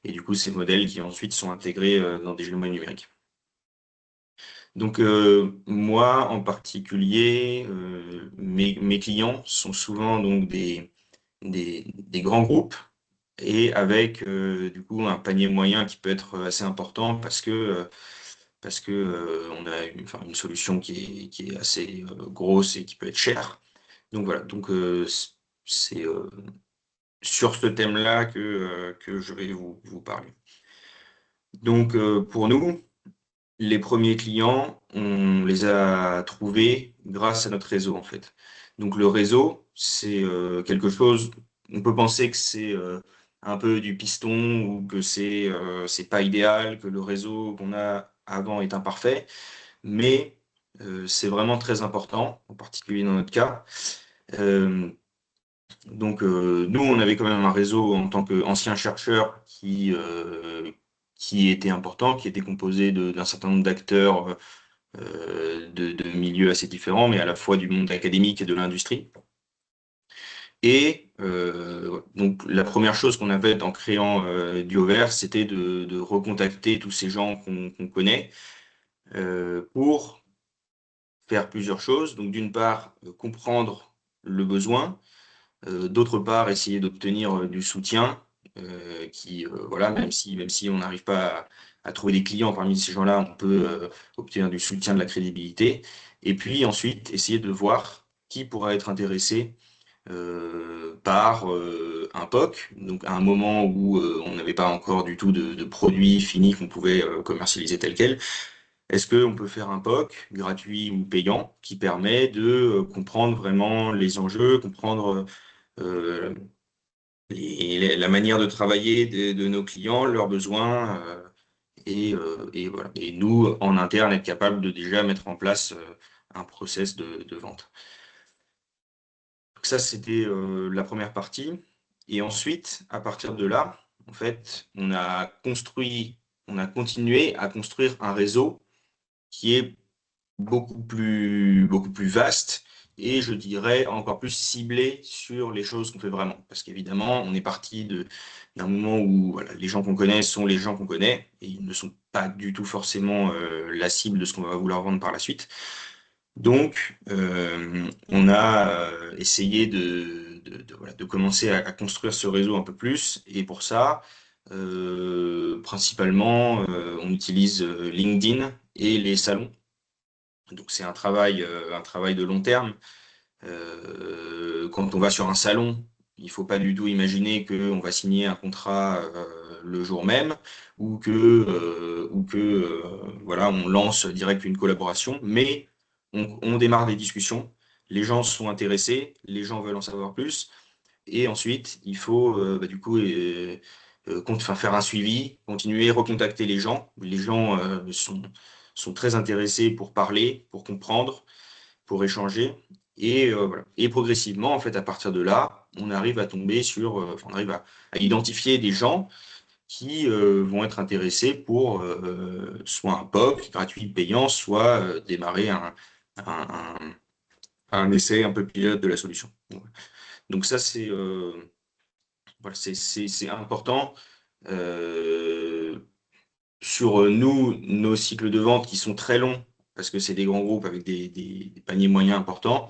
Et du coup, ces modèles qui ensuite sont intégrés dans des jumeaux numériques. Donc, moi en particulier, mes clients sont souvent donc des grands groupes et avec du coup un panier moyen qui peut être assez important parce que on a une solution qui est assez grosse et qui peut être chère. Donc voilà, donc c'est sur ce thème-là que je vais vous parler. Donc pour nous, les premiers clients, on les a trouvés grâce à notre réseau en fait. Donc le réseau, c'est quelque chose, on peut penser que c'est un peu du piston ou que c'est pas idéal, que le réseau qu'on a avant est imparfait, mais c'est vraiment très important, en particulier dans notre cas. Euh, donc nous, on avait quand même un réseau en tant qu'ancien chercheur qui était important, qui était composé d'un certain nombre d'acteurs de milieux assez différents, mais à la fois du monde académique et de l'industrie. Et donc la première chose qu'on a faite en créant Diover, c'était de recontacter tous ces gens qu'on connaît pour faire plusieurs choses. Donc d'une part, comprendre le besoin, d'autre part, essayer d'obtenir du soutien, voilà, même si on n'arrive pas à trouver des clients parmi ces gens-là, on peut obtenir du soutien, de la crédibilité. Et puis ensuite, essayer de voir qui pourra être intéressé par un POC, donc à un moment où on n'avait pas encore du tout de produit fini qu'on pouvait commercialiser tel quel. Est-ce qu'on peut faire un POC gratuit ou payant qui permet de comprendre vraiment les enjeux, comprendre euh, la manière de travailler de nos clients, leurs besoins, et voilà. Et nous, en interne, être capable de déjà mettre en place un process de vente. Donc ça, c'était la première partie. Et ensuite, à partir de là, en fait, on a continué à construire un réseau qui est beaucoup plus vaste et je dirais encore plus ciblé sur les choses qu'on fait vraiment. Parce qu'évidemment, on est parti d'un moment où voilà, les gens qu'on connaît sont les gens qu'on connaît et ils ne sont pas du tout forcément la cible de ce qu'on va vouloir vendre par la suite. Donc, on a essayé voilà, de commencer à construire ce réseau un peu plus et pour ça, principalement, on utilise LinkedIn et les salons. Donc c'est un travail de long terme Quand on va sur un salon, il ne faut pas du tout imaginer qu'on va signer un contrat le jour même ou que voilà, on lance direct une collaboration, mais on démarre des discussions, les gens sont intéressés, les gens veulent en savoir plus, et ensuite il faut du coup faire un suivi, continuer, recontacter les gens. Les gens sont très intéressés pour parler, pour comprendre, pour échanger. Et, voilà. Et progressivement, en fait, à partir de là, on arrive à tomber sur, on arrive à identifier des gens qui vont être intéressés pour soit un POC gratuit payant, soit démarrer un, un essai un peu pilote de la solution. Donc ça, c'est voilà, c'est important. Euh, sur nous, nos cycles de vente qui sont très longs, parce que c'est des grands groupes avec des paniers moyens importants,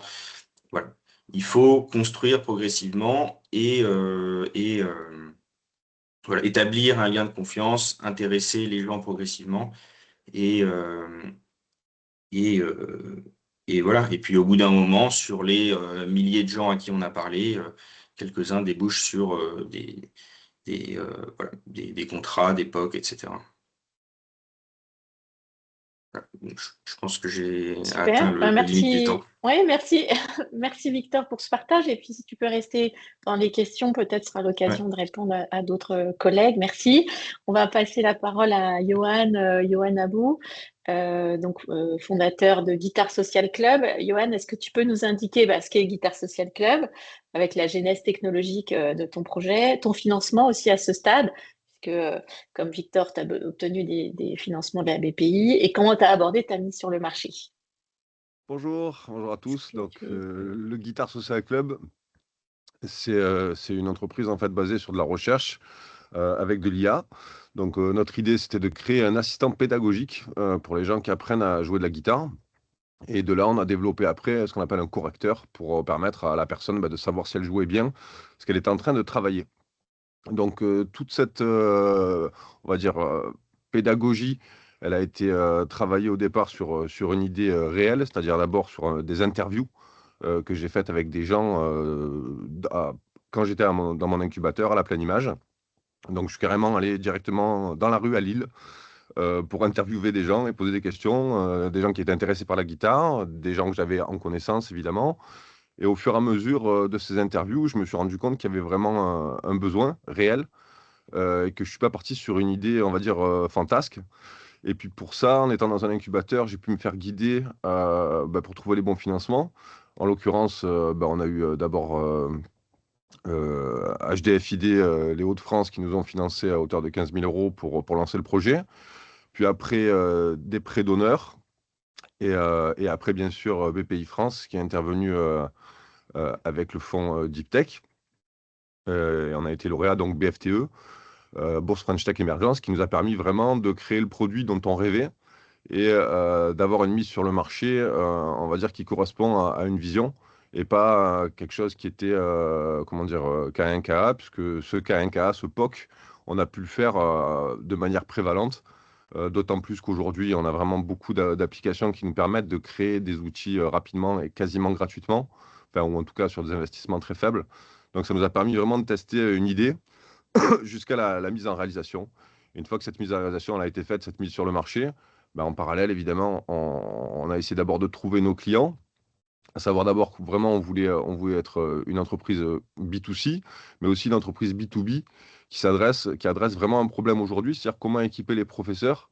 voilà. Il faut construire progressivement et voilà, établir un lien de confiance, intéresser les gens progressivement et, euh, et, euh, et voilà. Et puis au bout d'un moment, sur les milliers de gens à qui on a parlé, quelques-uns débouchent sur voilà, des contrats, des POC, etc. Voilà. Donc, je pense que j'ai atteint Super. le limite du temps. Merci. Oui, merci. Merci Victor pour ce partage. Et puis si tu peux rester dans les questions, peut-être sera Ouais. l'occasion de répondre à d'autres collègues. Merci. On va passer la parole à Johan, Johan Abou, fondateur de Guitare Social Club. Johan, est-ce que tu peux nous indiquer ce qu'est Guitare Social Club avec la genèse technologique de ton projet, ton financement aussi à ce stade? Que, comme Victor, tu as obtenu des financements de la BPI et comment tu as abordé ta mise sur le marché. Bonjour, bonjour à Est-ce tous. que Donc, tu... le Guitar Social Club, c'est une entreprise en fait basée sur de la recherche avec de l'IA. Donc, notre idée, c'était de créer un assistant pédagogique pour les gens qui apprennent à jouer de la guitare. Et de là, on a développé après ce qu'on appelle un correcteur pour permettre à la personne de savoir si elle jouait bien, ce qu'elle était en train de travailler. Donc, toute cette, on va dire, pédagogie, elle a été travaillée au départ sur une idée réelle, c'est-à-dire d'abord sur des interviews que j'ai faites avec des gens quand j'étais dans mon incubateur à la Pleine Image. Donc, je suis carrément allé directement dans la rue à Lille pour interviewer des gens et poser des questions, des gens qui étaient intéressés par la guitare, des gens que j'avais en connaissance, évidemment. Et au fur et à mesure de ces interviews, je me suis rendu compte qu'il y avait vraiment un besoin réel et que je suis pas parti sur une idée, on va dire, fantasque. Et puis pour ça, en étant dans un incubateur, j'ai pu me faire guider pour trouver les bons financements. En l'occurrence, on a eu d'abord HDFID, les Hauts-de-France, qui nous ont financé à hauteur de 15 000 euros pour lancer le projet. Puis après, des prêts d'honneur. Et après, bien sûr, BPI France, qui est intervenu avec le fonds Deep Tech. Et on a été lauréat, donc BFTE. Bourse French Tech Emergence, qui nous a permis vraiment de créer le produit dont on rêvait et d'avoir une mise sur le marché, on va dire, qui correspond à une vision et pas quelque chose qui était, comment dire, K1KA, puisque ce K1KA, ce POC, on a pu le faire de manière prévalente, d'autant plus qu'aujourd'hui, on a vraiment beaucoup d'applications qui nous permettent de créer des outils rapidement et quasiment gratuitement, enfin, ou en tout cas sur des investissements très faibles. Donc ça nous a permis vraiment de tester une idée jusqu'à la mise en réalisation. Et une fois que cette mise en réalisation elle a été faite, cette mise sur le marché, en parallèle, évidemment, on a essayé d'abord de trouver nos clients, à savoir d'abord que vraiment on voulait être une entreprise B2C, mais aussi une entreprise B2B qui adresse vraiment un problème aujourd'hui, c'est-à-dire comment équiper les professeurs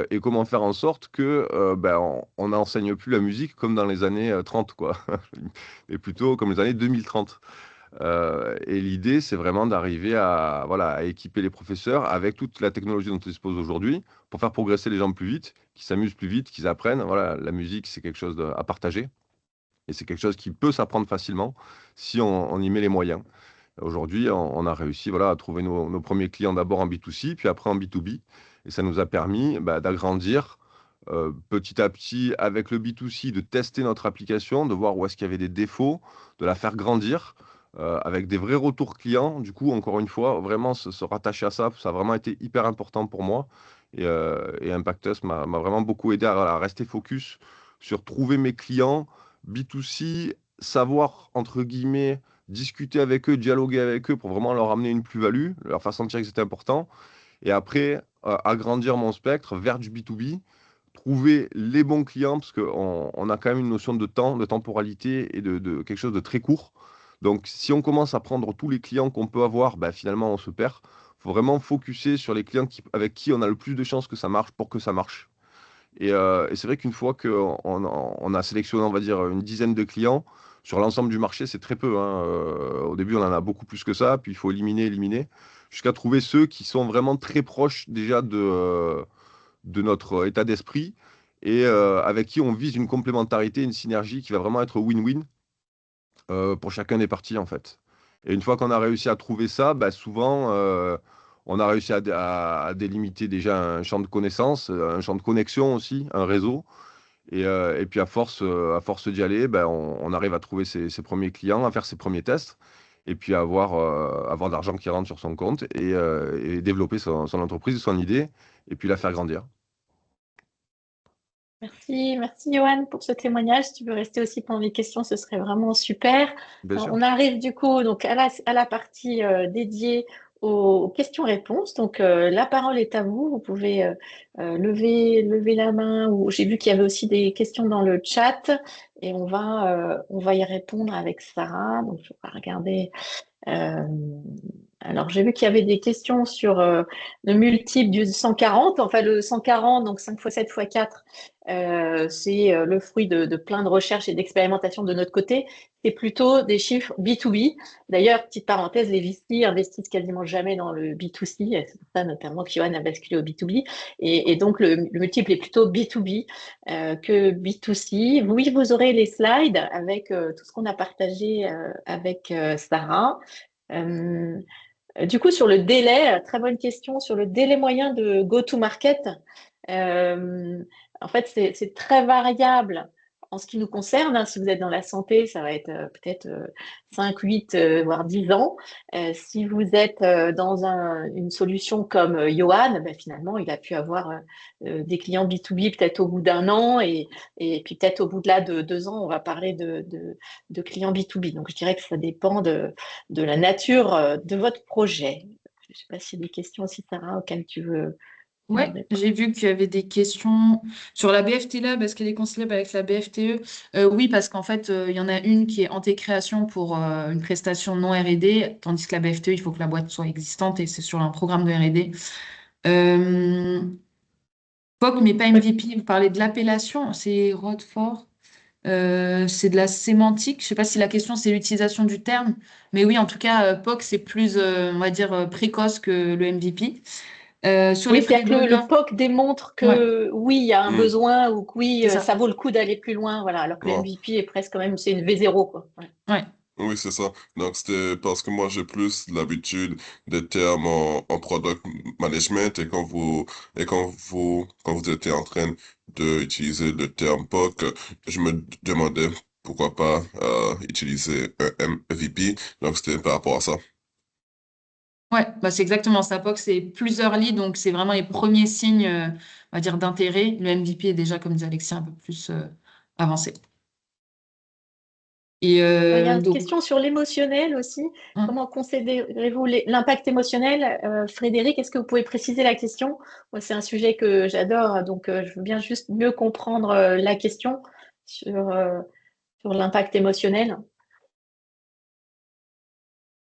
et comment faire en sorte que on n'enseigne plus la musique comme dans les années 30, quoi, mais plutôt comme les années 2030. Et l'idée, c'est vraiment d'arriver à, voilà, à équiper les professeurs avec toute la technologie dont ils disposent aujourd'hui pour faire progresser les gens plus vite, qu'ils s'amusent plus vite, qu'ils apprennent. Voilà, la musique, c'est quelque chose à partager et c'est quelque chose qui peut s'apprendre facilement si on y met les moyens. Aujourd'hui, on a réussi, voilà, à trouver nos premiers clients d'abord en B2C, puis après en B2B. Et ça nous a permis d'agrandir petit à petit avec le B2C, de tester notre application, de voir où est-ce qu'il y avait des défauts, de la faire grandir avec des vrais retours clients. Du coup, encore une fois, vraiment se rattacher à ça, ça a vraiment été hyper important pour moi. Et Impactus m'a vraiment beaucoup aidé à rester focus sur trouver mes clients B2C savoir, entre guillemets, discuter avec eux, dialoguer avec eux pour vraiment leur amener une plus-value, leur faire sentir que c'était important. Et après, agrandir mon spectre vers du B2B, trouver les bons clients, parce qu'on a quand même une notion de temps, de temporalité et de quelque chose de très court. Donc, si on commence à prendre tous les clients qu'on peut avoir, bah, finalement, on se perd. Il faut vraiment focuser sur les clients avec qui on a le plus de chances que ça marche pour que ça marche. Et c'est vrai qu'une fois qu'on a sélectionné, on va dire, une dizaine de clients, sur l'ensemble du marché, c'est très peu, hein. Au début, on en a beaucoup plus que ça, puis il faut éliminer, jusqu'à trouver ceux qui sont vraiment très proches déjà de notre état d'esprit et avec qui on vise une complémentarité, une synergie qui va vraiment être win-win pour chacun des parties, en fait. Et une fois qu'on a réussi à trouver ça, bah, souvent, on a réussi à délimiter déjà un champ de connaissances, un champ de connexion aussi, un réseau. Et puis à force d'y aller, ben, on arrive à trouver ses premiers clients, à faire ses premiers tests, et puis à avoir de l'argent qui rentre sur son compte et développer son entreprise, son idée, et puis la faire grandir. Merci Johan pour ce témoignage. Si tu veux rester aussi pendant les questions, ce serait vraiment super. Bien sûr. On arrive du coup donc à la partie dédiée aux questions-réponses. Donc la parole est à vous. Vous pouvez lever la main. Ou j'ai vu qu'il y avait aussi des questions dans le chat et on va y répondre avec Sarah. Donc je vais regarder. Euh, alors, j'ai vu qu'il y avait des questions sur le multiple du 140. Enfin, le 140, donc 5 x 7 x 4, c'est le fruit de plein de recherches et d'expérimentations de notre côté. C'est plutôt des chiffres B2B. D'ailleurs, petite parenthèse, les VC investissent quasiment jamais dans le B2C. C'est pour ça notamment que Johan a basculé au B2B. Et donc, le multiple est plutôt B2B que B2C. Oui, vous aurez les slides avec tout ce qu'on a partagé avec Sarah. Euh, du coup, sur le délai, très bonne question, sur le délai moyen de go-to-market, euh, en fait, c'est très variable en ce qui nous concerne, hein. Si vous êtes dans la santé, ça va être peut-être 5, 8, voire 10 ans. Si vous êtes dans une solution comme Johan, ben, finalement, il a pu avoir des clients B2B peut-être au bout d'un an et puis peut-être au bout de là de 2 ans, on va parler de clients B2B. Donc, je dirais que ça dépend de la nature de votre projet. Je ne sais pas s'il y a des questions aussi, Sarah, auxquelles tu veux Ouais, répondre. j'ai vu qu'il y avait des questions sur la BFT Lab. Est-ce qu'elle est conciliable avec la BFTE? Oui, parce qu'en fait, il y en a une qui est anté-création pour une prestation non R&D, tandis que la BFTE, il faut que la boîte soit existante et c'est sur un programme de R&D. Euh, POC, mais pas MVP. Vous parlez de l'appellation, c'est Rodford. C'est de la sémantique. Je ne sais pas si la question c'est l'utilisation du terme, mais oui, en tout cas, POC, c'est plus, on va dire, précoce que le MVP. Sur les Oui, frais c'est-à-dire que le d'honneur, POC démontre ouais, que oui, il y a un Hmm. besoin ou que oui, c'est ça. ça vaut le coup d'aller plus loin, voilà, alors que le Ouais. MVP est presque quand même, c'est une V0, quoi. Ouais. Ouais. Oui, c'est ça. Donc, c'était parce que moi, j'ai plus l'habitude des termes en product management quand vous étiez en train d'utiliser le terme POC, je me demandais pourquoi pas utiliser un MVP. Donc, c'était par rapport à ça. Ouais, bah c'est exactement ça. POC, c'est plusieurs leads, donc c'est vraiment les premiers signes, on va dire, d'intérêt. Le MVP est déjà, comme dit Alexis, un peu plus avancé. Et Il y a une donc, question sur l'émotionnel aussi. hein, Comment considérez-vous l'impact émotionnel? Frédéric, est-ce que vous pouvez préciser la question? Moi, c'est un sujet que j'adore, donc je veux bien juste mieux comprendre la question sur l'impact émotionnel.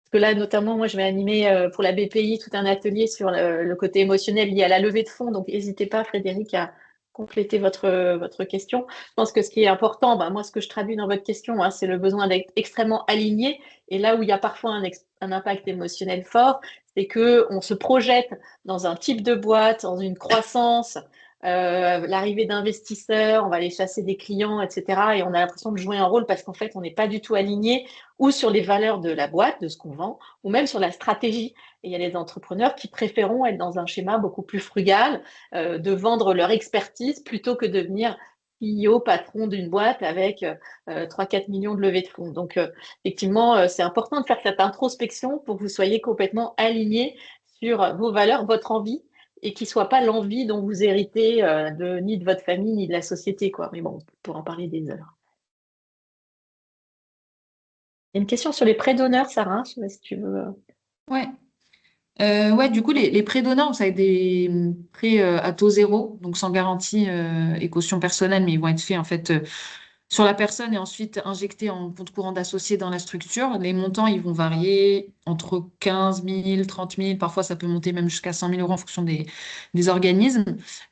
Parce que là, notamment, moi, je vais animer pour la BPI tout un atelier sur le côté émotionnel lié à la levée de fonds. Donc, n'hésitez pas, Frédéric, à compléter votre question. Je pense que ce qui est important, bah, moi, ce que je traduis dans votre question, hein, c'est le besoin d'être extrêmement aligné. Et là où il y a parfois un impact émotionnel fort, c'est que on se projette dans un type de boîte, dans une croissance, l'arrivée d'investisseurs, on va aller chasser des clients, etc. Et on a l'impression de jouer un rôle parce qu'en fait, on n'est pas du tout aligné ou sur les valeurs de la boîte, de ce qu'on vend, ou même sur la stratégie. Et il y a des entrepreneurs qui préféreront être dans un schéma beaucoup plus frugal, de vendre leur expertise plutôt que de devenir CEO, patron d'une boîte avec 3-4 millions de levées de fonds. Donc, effectivement, c'est important de faire cette introspection pour que vous soyez complètement aligné sur vos valeurs, votre envie, et qui ne soit pas l'envie dont vous héritez ni de votre famille, ni de la société, quoi. Mais bon, pour en parler des heures. Il y a une question sur les prêts d'honneur, Sarah. Je sais pas si tu veux. Ouais. Ouais, du coup, les prêts d'honneur, ça va être des prêts à taux zéro, donc sans garantie et caution personnelle, mais ils vont être faits en fait sur la personne et ensuite injectés en compte courant d'associé dans la structure. Les montants, ils vont varier entre 15 000, 30 000, parfois ça peut monter même jusqu'à 100 000 euros en fonction des organismes.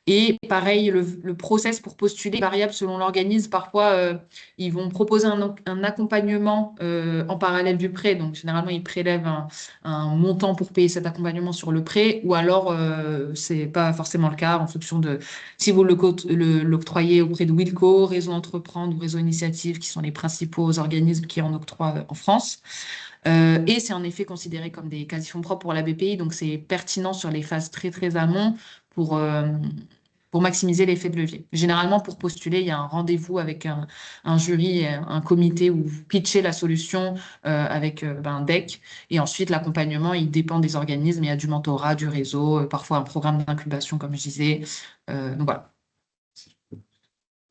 Et pareil, le process pour postuler est variable selon l'organisme. Parfois, ils vont proposer un accompagnement en parallèle du prêt. Donc, généralement, ils prélèvent un montant pour payer cet accompagnement sur le prêt, ou alors, c'est pas forcément le cas en fonction de si vous l'octroyez auprès de Wilco, Réseau Entreprendre ou Réseau Initiative, qui sont les principaux organismes qui en octroient en France. Et c'est en effet considéré comme des quasi-fonds propres pour la BPI, donc c'est pertinent sur les phases très très amont pour, euh, pour maximiser l'effet de levier. Généralement, pour postuler, il y a un rendez-vous avec un jury, un comité où vous pitchez la solution avec un deck. Et ensuite, l'accompagnement, il dépend des organismes. Il y a du mentorat, du réseau, parfois un programme d'incubation, comme je disais. Donc voilà.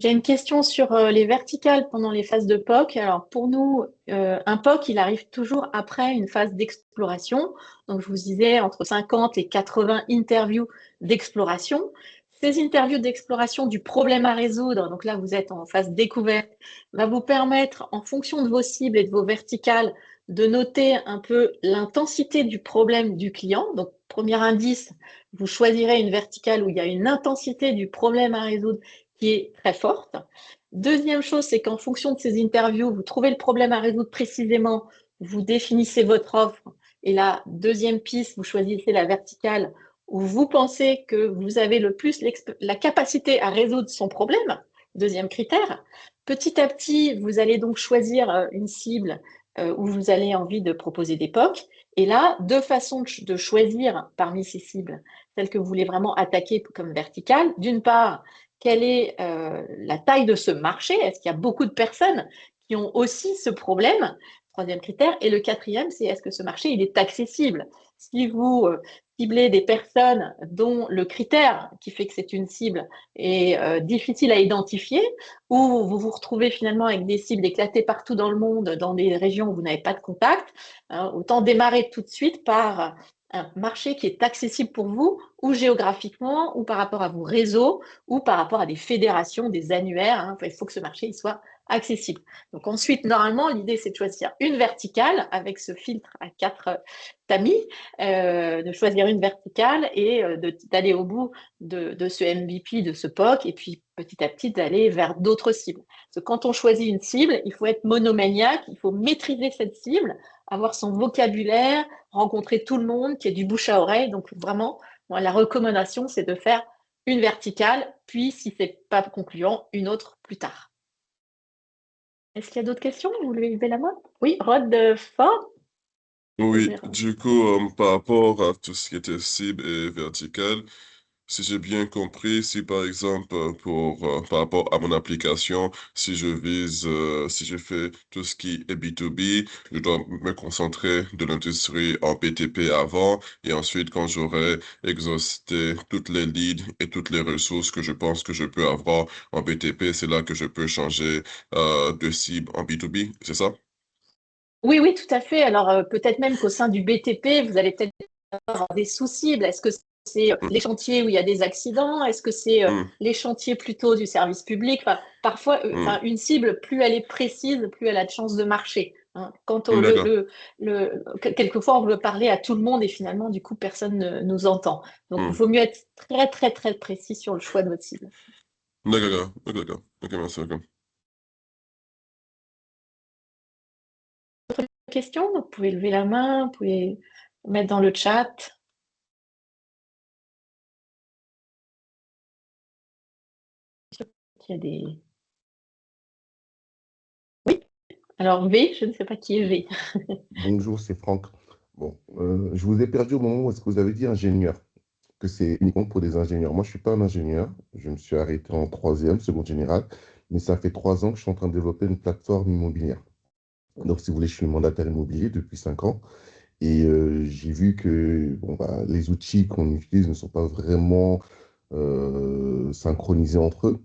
J'ai une question sur les verticales pendant les phases de POC. Alors pour nous, un POC, il arrive toujours après une phase d'exploration. Donc je vous disais entre 50 et 80 interviews d'exploration. Ces interviews d'exploration du problème à résoudre, donc là vous êtes en phase découverte, va vous permettre, en fonction de vos cibles et de vos verticales, de noter un peu l'intensité du problème du client. Donc premier indice, vous choisirez une verticale où il y a une intensité du problème à résoudre qui est très forte. Deuxième chose, c'est qu'en fonction de ces interviews, vous trouvez le problème à résoudre précisément, vous définissez votre offre. Et la deuxième piste, vous choisissez la verticale où vous pensez que vous avez le plus la capacité à résoudre son problème. Deuxième critère. Petit à petit, vous allez donc choisir une cible où vous avez envie de proposer des POC. Et là, deux façons de choisir parmi ces cibles, celles que vous voulez vraiment attaquer comme verticale. D'une part, quelle est la taille de ce marché? Est-ce qu'il y a beaucoup de personnes qui ont aussi ce problème? Troisième critère. Et le quatrième, c'est est-ce que ce marché il est accessible? Si vous ciblez des personnes dont le critère qui fait que c'est une cible est difficile à identifier, ou vous vous retrouvez finalement avec des cibles éclatées partout dans le monde, dans des régions où vous n'avez pas de contact, hein, autant démarrer tout de suite par un marché qui est accessible pour vous, ou géographiquement, ou par rapport à vos réseaux, ou par rapport à des fédérations, des annuaires. Hein. Enfin, il faut que ce marché il soit accessible. Donc ensuite, normalement, l'idée, c'est de choisir une verticale avec ce filtre à 4 tamis, de choisir une verticale et d'aller au bout de ce MVP, de ce POC, et puis petit à petit d'aller vers d'autres cibles. Parce que quand on choisit une cible, il faut être monomaniaque, il faut maîtriser cette cible, avoir son vocabulaire, rencontrer tout le monde, qui est du bouche à oreille. Donc vraiment, moi, la recommandation, c'est de faire une verticale, puis si c'est pas concluant, une autre plus tard. Est-ce qu'il y a d'autres questions? Vous voulez lever la main? Oui, Rod Ford. Oui, du coup, par rapport à tout ce qui était cible et vertical, si j'ai bien compris, si par exemple, par rapport à mon application, si je vise, si je fais tout ce qui est B2B, je dois me concentrer de l'industrie en BTP avant, et ensuite, quand j'aurai exhausté toutes les leads et toutes les ressources que je pense que je peux avoir en BTP, c'est là que je peux changer, de cible en B2B, c'est ça? Oui, oui, tout à fait. Alors, peut-être même qu'au sein du BTP, vous allez peut-être avoir des sous-cibles. Est-ce que c'est les chantiers où il y a des accidents? Est-ce que c'est Hmm, les chantiers plutôt du service public? Enfin, parfois, hmm, une cible, plus elle est précise, plus elle a de chances de marcher. Hein. Quand on, d'accord. quelquefois, on veut parler à tout le monde et finalement, du coup, personne ne nous entend. Donc, il Hmm. vaut mieux être très, très, très précis sur le choix de votre cible. D'accord, d'accord. Ok, merci, ok. Question, vous pouvez lever la main, vous pouvez mettre dans le chat. Il y a des... Oui, alors V, je ne sais pas qui est V. Bonjour, c'est Franck. Bon, je vous ai perdu au moment où est-ce que vous avez dit ingénieur, que c'est uniquement pour des ingénieurs. Moi, je ne suis pas un ingénieur. Je me suis arrêté en troisième, seconde générale, mais ça fait 3 ans que je suis en train de développer une plateforme immobilière. Donc, si vous voulez, je suis mandataire immobilier depuis 5 ans et j'ai vu que bon, bah, les outils qu'on utilise ne sont pas vraiment synchronisés entre eux.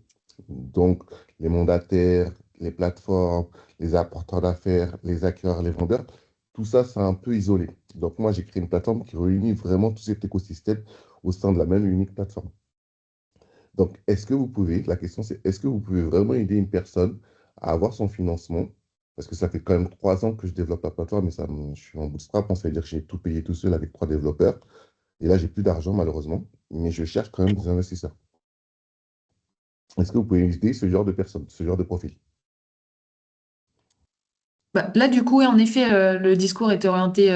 Donc, les mandataires, les plateformes, les apporteurs d'affaires, les acquéreurs, les vendeurs, tout ça, c'est un peu isolé. Donc, moi, j'ai créé une plateforme qui réunit vraiment tout cet écosystème au sein de la même et unique plateforme. Donc, la question c'est, est-ce que vous pouvez vraiment aider une personne à avoir son financement? Parce que ça fait quand même 3 ans que je développe la plateforme et je suis en bootstrap, hein, ça veut dire que j'ai tout payé tout seul avec 3 développeurs. Et là, j'ai plus d'argent malheureusement, mais je cherche quand même des investisseurs. Est-ce que vous pouvez aider ce genre de personnes, ce genre de profil? Bah, là, du coup, oui, en effet, le discours est orienté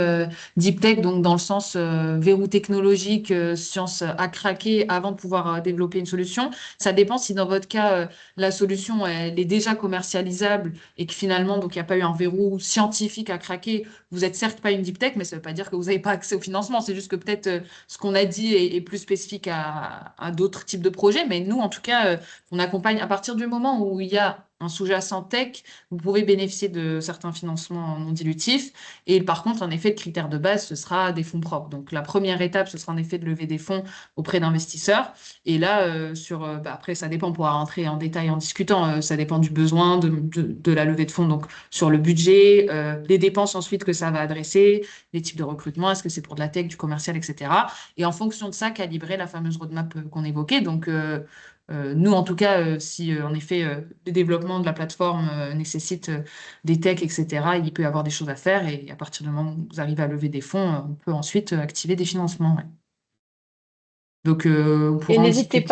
deep tech, donc dans le sens verrou technologique, science à craquer avant de pouvoir développer une solution. Ça dépend si dans votre cas, la solution elle est déjà commercialisable et que finalement, donc il n'y a pas eu un verrou scientifique à craquer. Vous êtes certes pas une deep tech, mais ça ne veut pas dire que vous n'avez pas accès au financement. C'est juste que peut-être ce qu'on a dit est plus spécifique à d'autres types de projets. Mais nous, en tout cas, on accompagne à partir du moment où il y a un sous-jacent tech, vous pouvez bénéficier de certains financements non dilutifs. Et par contre, en effet, le critère de base, ce sera des fonds propres. Donc, la première étape, ce sera en effet de lever des fonds auprès d'investisseurs. Et là, après, ça dépend, on pourra rentrer en détail en discutant. Ça dépend du besoin de la levée de fonds. Donc, sur le budget, les dépenses ensuite que ça va adresser, les types de recrutement, est-ce que c'est pour de la tech, du commercial, etc. Et en fonction de ça, calibrer la fameuse roadmap qu'on évoquait. Donc, nous, en tout cas, si en effet le développement de la plateforme nécessite des techs, etc., il peut y avoir des choses à faire et à partir du moment où vous arrivez à lever des fonds, on peut ensuite activer des financements. Ouais. Donc, on Et pourra en discuter.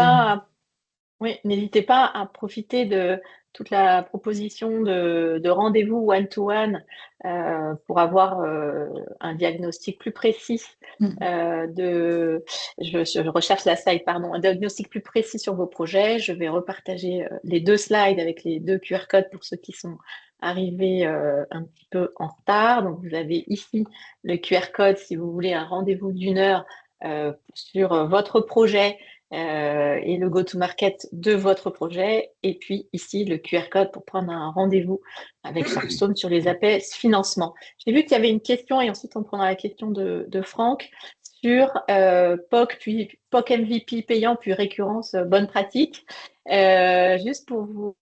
oui, n'hésitez pas à profiter de toute la proposition de rendez-vous one-to-one pour avoir un diagnostic plus précis Mm. je recherche la slide, pardon, un diagnostic plus précis sur vos projets. Je vais repartager les 2 slides avec les 2 QR codes pour ceux qui sont arrivés un petit peu en retard. Donc, vous avez ici le QR code si vous voulez un rendez-vous d'1 heure sur votre projet et le go-to-market de votre projet. Et puis ici, le QR code pour prendre un rendez-vous avec Sharpstone sur les appels financement. J'ai vu qu'il y avait une question et ensuite on prendra la question de Franck sur POC, puis POC MVP payant, puis récurrence bonne pratique. Juste pour vous.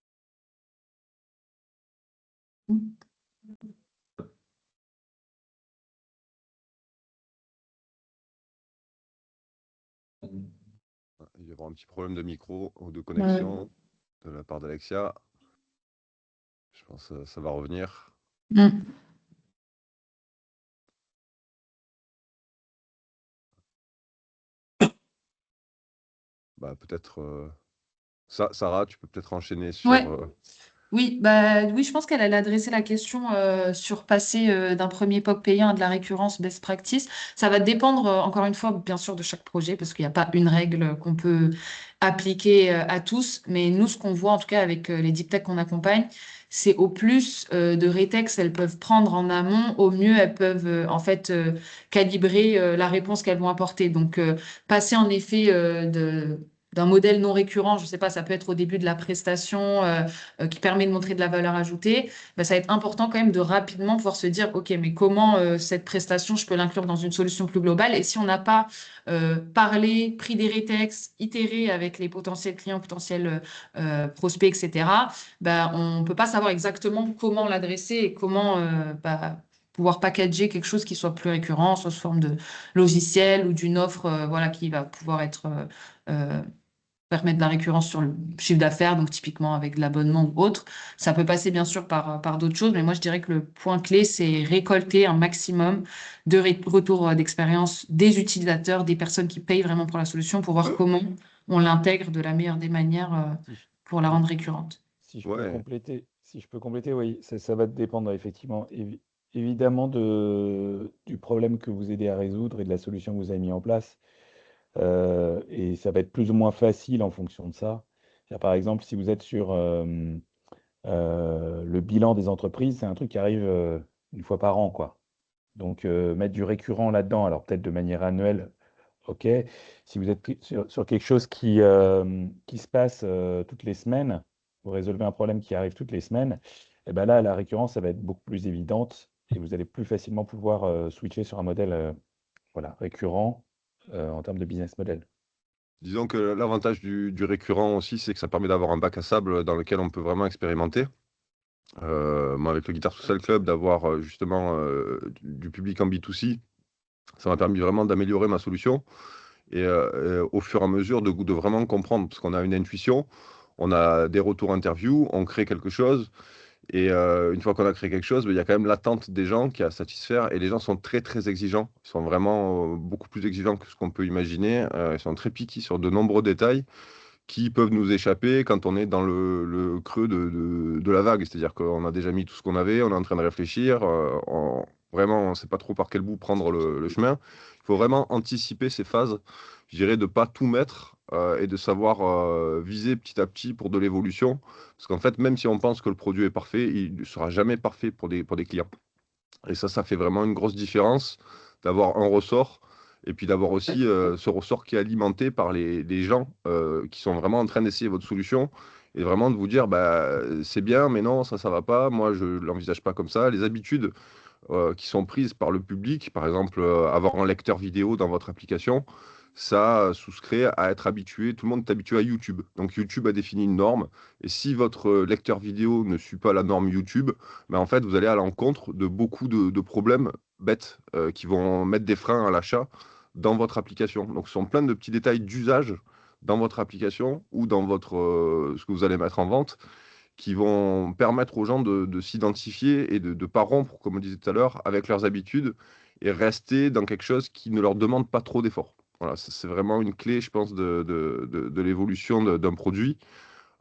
Il y aura un petit problème de micro ou de connexion de la part d'Alexia. Je pense que ça va revenir. Mm. Peut-être Sarah, tu peux peut-être enchaîner sur. Ouais. Oui, oui, je pense qu'elle allait adresser la question sur passer d'un premier POC payant à de la récurrence best practice. Ça va dépendre, encore une fois, bien sûr, de chaque projet, parce qu'il n'y a pas une règle qu'on peut appliquer à tous. Mais nous, ce qu'on voit, en tout cas, avec les deep tech qu'on accompagne, c'est au plus de rétex elles peuvent prendre en amont, au mieux elles peuvent en fait calibrer la réponse qu'elles vont apporter. Donc, passer en effet d'un modèle non récurrent, je ne sais pas, ça peut être au début de la prestation qui permet de montrer de la valeur ajoutée, bah, ça va être important quand même de rapidement pouvoir se dire, OK, mais comment cette prestation, je peux l'inclure dans une solution plus globale? Et si on n'a pas parlé, pris des rétex, itéré avec les potentiels clients, potentiels prospects, etc., bah, on ne peut pas savoir exactement comment l'adresser et comment pouvoir packager quelque chose qui soit plus récurrent, soit sous forme de logiciel ou d'une offre voilà, qui va pouvoir être permettre de la récurrence sur le chiffre d'affaires, donc typiquement avec de l'abonnement ou autre. Ça peut passer bien sûr par d'autres choses, mais moi je dirais que le point clé, c'est récolter un maximum de retours d'expérience des utilisateurs, des personnes qui payent vraiment pour la solution, pour voir comment on l'intègre de la meilleure des manières Si je, pour la si- rendre récurrente. si je peux Ouais. compléter, oui, ça va dépendre effectivement évidemment du problème que vous aidez à résoudre et de la solution que vous avez mis en place. Et ça va être plus ou moins facile en fonction de ça. Par exemple, si vous êtes sur le bilan des entreprises, c'est un truc qui arrive une fois par an, quoi. Donc, mettre du récurrent là-dedans, alors peut-être de manière annuelle, ok. Si vous êtes sur quelque chose qui se passe toutes les semaines, vous résolvez un problème qui arrive toutes les semaines, et ben là, la récurrence, ça va être beaucoup plus évidente et vous allez plus facilement pouvoir switcher sur un modèle voilà, récurrent en termes de business model. Disons que l'avantage du récurrent aussi, c'est que ça permet d'avoir un bac à sable dans lequel on peut vraiment expérimenter. Moi, avec le Guitar Social Club, d'avoir justement du public en B2C, ça m'a permis vraiment d'améliorer ma solution et au fur et à mesure de vraiment comprendre, parce qu'on a une intuition, on a des retours interviews, on crée quelque chose, et une fois qu'on a créé quelque chose, il y a quand même l'attente des gens qui est à satisfaire, et les gens sont très très exigeants, ils sont vraiment beaucoup plus exigeants que ce qu'on peut imaginer, ils sont très piqués sur de nombreux détails qui peuvent nous échapper quand on est dans le creux de la vague. C'est-à-dire qu'on a déjà mis tout ce qu'on avait, on est en train de réfléchir, vraiment, on ne sait pas trop par quel bout prendre le chemin. Il faut vraiment anticiper ces phases, je dirais, de ne pas tout mettre et de savoir viser petit à petit pour de l'évolution. Parce qu'en fait, même si on pense que le produit est parfait, il ne sera jamais parfait pour des clients. Et ça fait vraiment une grosse différence d'avoir un ressort et puis d'avoir aussi ce ressort qui est alimenté par les gens qui sont vraiment en train d'essayer votre solution et vraiment de vous dire bah, c'est bien, mais non, ça va pas. Moi, je ne l'envisage pas comme ça. Les habitudes qui sont prises par le public, par exemple, avoir un lecteur vidéo dans votre application, ça souscrit à être habitué. Tout le monde est habitué à YouTube. Donc, YouTube a défini une norme. Et si votre lecteur vidéo ne suit pas la norme YouTube, ben, en fait, vous allez à l'encontre de beaucoup de problèmes bêtes qui vont mettre des freins à l'achat dans votre application. Donc, ce sont plein de petits détails d'usage dans votre application ou dans ce que vous allez mettre en vente qui vont permettre aux gens de s'identifier et de ne pas rompre, comme on disait tout à l'heure, avec leurs habitudes et rester dans quelque chose qui ne leur demande pas trop d'efforts. Voilà, c'est vraiment une clé, je pense, de l'évolution d'un produit.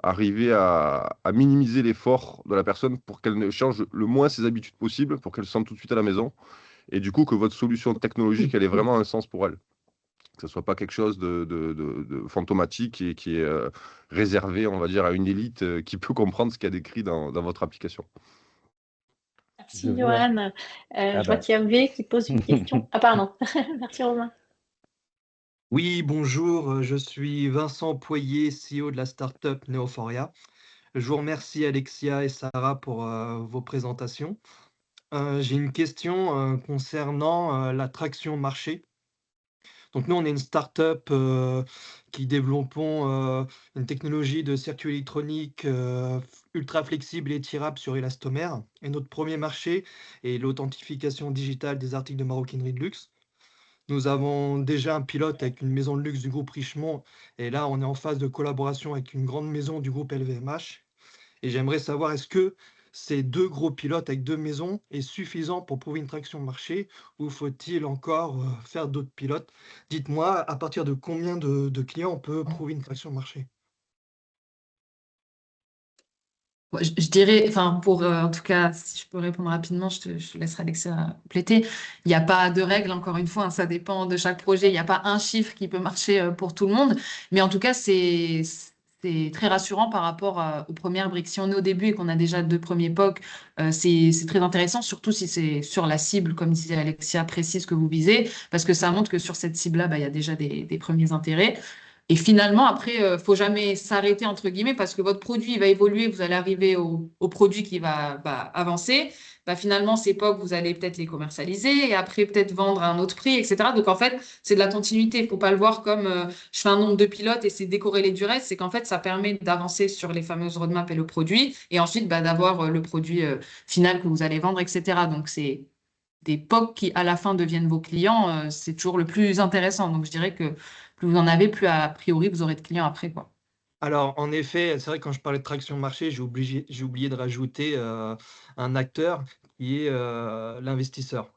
Arriver à minimiser l'effort de la personne pour qu'elle ne change le moins ses habitudes possible, pour qu'elle se sente tout de suite à la maison. Et du coup, que votre solution technologique, elle ait vraiment un sens pour elle, que ce soit pas quelque chose de fantomatique et qui est réservé, on va dire, à une élite qui peut comprendre ce qu'il y a décrit dans votre application. Merci, Je vois. Johan. Ah Je vois bah, qu'il y a V qui pose une question. Ah, pardon. Merci, Romain. Oui, bonjour, je suis Vincent Poyer, CEO de la startup Neophoria. Je vous remercie Alexia et Sarah pour vos présentations. J'ai une question concernant la traction marché. Donc nous, on est une startup qui développons une technologie de circuit électronique ultra flexible et étirable sur élastomère. Et notre premier marché est l'authentification digitale des articles de maroquinerie de luxe. Nous avons déjà un pilote avec une maison de luxe du groupe Richemont et là, on est en phase de collaboration avec une grande maison du groupe LVMH. Et j'aimerais savoir, est-ce que ces deux gros pilotes avec deux maisons est suffisant pour prouver une traction marché ou faut-il encore faire d'autres pilotes? Dites-moi, à partir de combien de clients on peut prouver une traction marché? Ouais, je dirais, enfin, en tout cas, si je peux répondre rapidement, je te laisserai Alexia compléter. Il n'y a pas de règle, encore une fois, hein, ça dépend de chaque projet. Il n'y a pas un chiffre qui peut marcher pour tout le monde. Mais en tout cas, c'est très rassurant par rapport aux premières briques. Si on est au début et qu'on a déjà deux premiers POC, c'est très intéressant, surtout si c'est sur la cible, comme disait Alexia, précise que vous visez, parce que ça montre que sur cette cible-là, bah, il y a déjà des premiers intérêts. Et finalement, après, faut jamais s'arrêter, entre guillemets, parce que votre produit il va évoluer, vous allez arriver au produit qui va avancer. Bah, finalement, ces POC, vous allez peut-être les commercialiser et après peut-être vendre à un autre prix, etc. Donc, en fait, c'est de la continuité. Il ne faut pas le voir comme je fais un nombre de pilotes et c'est décorrélé du reste. C'est qu'en fait, ça permet d'avancer sur les fameuses roadmaps et le produit et ensuite bah, d'avoir le produit final que vous allez vendre, etc. Donc, c'est des POC qui, à la fin, deviennent vos clients. C'est toujours le plus intéressant. Donc, je dirais que plus vous en avez, plus a priori vous aurez de clients après, quoi. Alors, en effet, c'est vrai, quand je parlais de traction marché, j'ai oublié de rajouter un acteur qui est l'investisseur.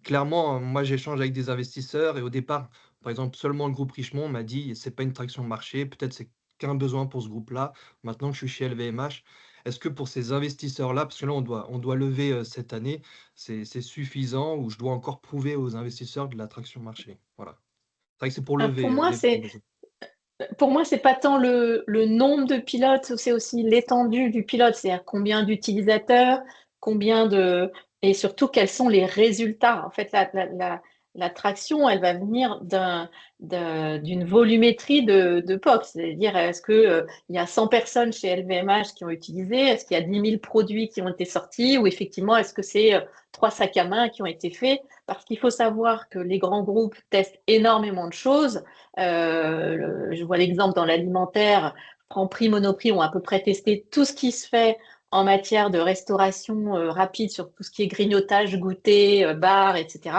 Clairement, moi, j'échange avec des investisseurs et au départ, par exemple, seulement le groupe Richemont m'a dit, c'est pas une traction marché, peut-être c'est qu'un besoin pour ce groupe-là. Maintenant que je suis chez LVMH, est-ce que pour ces investisseurs-là, parce que là, on doit lever cette année, c'est suffisant ou je dois encore prouver aux investisseurs de la traction marché? Voilà. C'est vrai que c'est pour Pour lever moi, les fonds. c'est pas tant le nombre de pilotes, c'est aussi l'étendue du pilote, c'est-à-dire combien d'utilisateurs, combien de et surtout quels sont les résultats. En fait, la traction, elle va venir d'une volumétrie de POC, c'est-à-dire est-ce que il y a 100 personnes chez LVMH qui ont utilisé, est-ce qu'il y a 10 000 produits qui ont été sortis, ou effectivement est-ce que c'est 3 sacs à main qui ont été faits, parce qu'il faut savoir que les grands groupes testent énormément de choses. Je vois l'exemple dans l'alimentaire, Franprix, Monoprix ont à peu près testé tout ce qui se fait en matière de restauration rapide sur tout ce qui est grignotage, goûter, bar, etc.,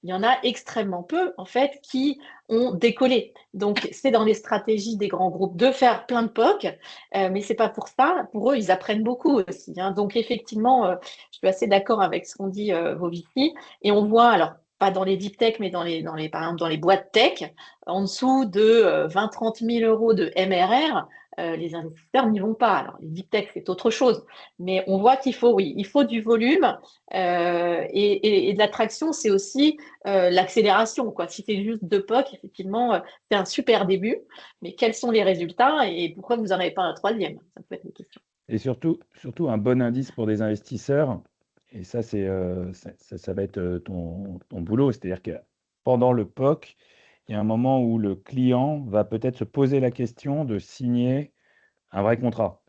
il y en a extrêmement peu, en fait, qui ont décollé. Donc, c'est dans les stratégies des grands groupes de faire plein de POC, mais c'est pas pour ça. Pour eux, ils apprennent beaucoup aussi, hein. Donc, effectivement, je suis assez d'accord avec ce qu'ont dit vos VC. Et on voit, alors, pas dans les deep tech, mais par exemple, dans les boîtes tech, en dessous de 20-30 000 euros de MRR, les investisseurs n'y vont pas. Alors, les deep tech, c'est autre chose. Mais on voit qu'il faut, oui, il faut du volume et de l'attraction, c'est aussi l'accélération, quoi. Si c'est juste deux POC, effectivement, c'est un super début. Mais quels sont les résultats et pourquoi vous n'en avez pas un troisième? Ça peut être une question. Et surtout un bon indice pour des investisseurs, et ça, ça va être ton boulot, c'est-à-dire que pendant le POC, il y a un moment où le client va peut-être se poser la question de signer un vrai contrat.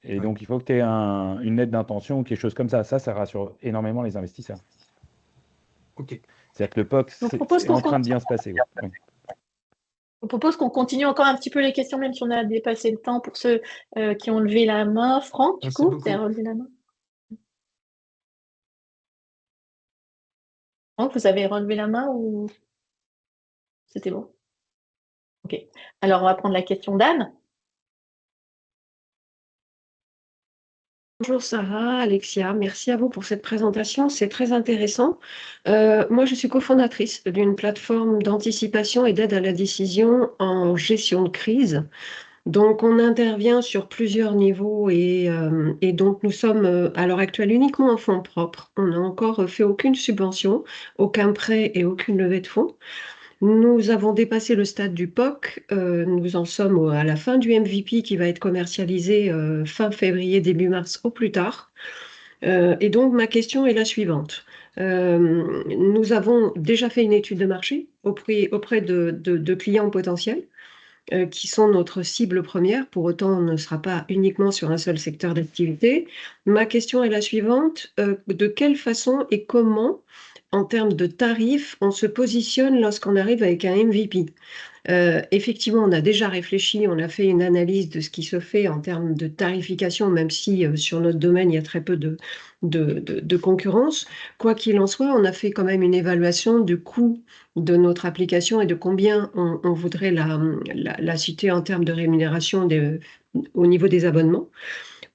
Et Ouais. donc, il faut que tu aies une lettre d'intention ou quelque chose comme ça. Ça rassure énormément les investisseurs. Ok. C'est-à-dire que le POC, Je vous propose c'est qu'on en train de bien se passer. Ouais. Oui. Je vous propose qu'on continue encore un petit peu les questions, même si on a dépassé le temps pour ceux qui ont levé la main. Franck, du Merci coup, beaucoup. tu as relevé la main? Franck, vous avez relevé la main ou c'était bon? Ok. Alors, on va prendre la question d'Anne. Bonjour Sarah, Alexia, merci à vous pour cette présentation, c'est très intéressant. Moi, je suis cofondatrice d'une plateforme d'anticipation et d'aide à la décision en gestion de crise. Donc, on intervient sur plusieurs niveaux et donc nous sommes à l'heure actuelle uniquement en fonds propres. On n'a encore fait aucune subvention, aucun prêt et aucune levée de fonds. Nous avons dépassé le stade du POC. Nous en sommes à la fin du MVP qui va être commercialisé fin février, début mars au plus tard. Et donc, ma question est la suivante. Nous avons déjà fait une étude de marché auprès de clients potentiels qui sont notre cible première. Pour autant, on ne sera pas uniquement sur un seul secteur d'activité. Ma question est la suivante. De quelle façon et comment, en termes de tarifs, on se positionne lorsqu'on arrive avec un MVP? Effectivement, on a déjà réfléchi, on a fait une analyse de ce qui se fait en termes de tarification, même si sur notre domaine, il y a très peu de concurrence. Quoi qu'il en soit, on a fait quand même une évaluation du coût de notre application et de combien on voudrait la citer en termes de rémunération au niveau des abonnements.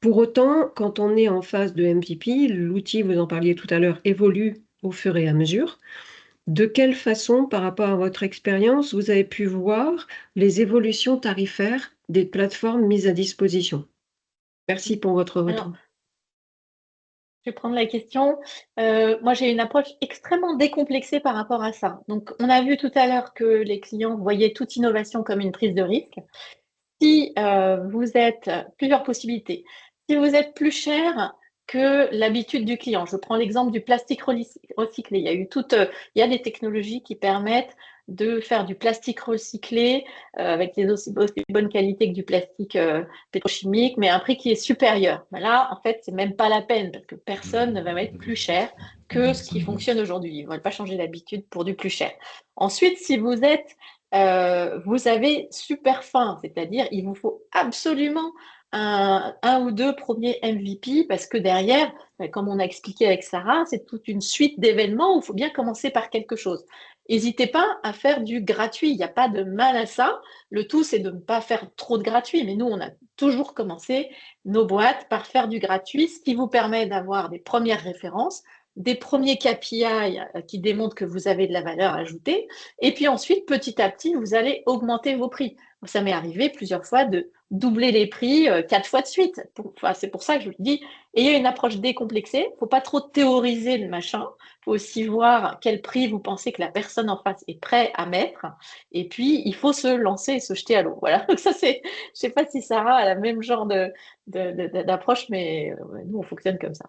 Pour autant, quand on est en phase de MVP, l'outil, vous en parliez tout à l'heure, évolue au fur et à mesure. De quelle façon, par rapport à votre expérience, vous avez pu voir les évolutions tarifaires des plateformes mises à disposition? Merci pour votre retour. Alors, je vais prendre la question. Moi, j'ai une approche extrêmement décomplexée par rapport à ça. Donc, on a vu tout à l'heure que les clients voyaient toute innovation comme une prise de risque. Si vous êtes plusieurs possibilités, si vous êtes plus cher que l'habitude du client, je prends l'exemple du plastique recyclé. Il y a des technologies qui permettent de faire du plastique recyclé avec des aussi bonnes qualités que du plastique pétrochimique, mais à un prix qui est supérieur. Mais là, en fait, c'est même pas la peine parce que personne ne va mettre plus cher que ce qui fonctionne aujourd'hui. Ils ne veulent pas changer d'habitude pour du plus cher. Ensuite, si vous avez super faim, c'est-à-dire il vous faut absolument un ou deux premiers MVP parce que derrière, comme on a expliqué avec Sarah, c'est toute une suite d'événements où il faut bien commencer par quelque chose. N'hésitez pas à faire du gratuit, il n'y a pas de mal à ça. Le tout, c'est de ne pas faire trop de gratuit, mais nous, on a toujours commencé nos boîtes par faire du gratuit, ce qui vous permet d'avoir des premières références, des premiers KPI qui démontrent que vous avez de la valeur ajoutée, et puis ensuite, petit à petit, vous allez augmenter vos prix. Ça m'est arrivé plusieurs fois de doubler les prix 4 fois de suite. C'est pour ça que je vous dis, ayez une approche décomplexée. Il ne faut pas trop théoriser le machin. Il faut aussi voir quel prix vous pensez que la personne en face est prête à mettre. Et puis, il faut se lancer et se jeter à l'eau. Voilà. Donc ça, je ne sais pas si Sarah a la même genre d'approche, mais nous, on fonctionne comme ça.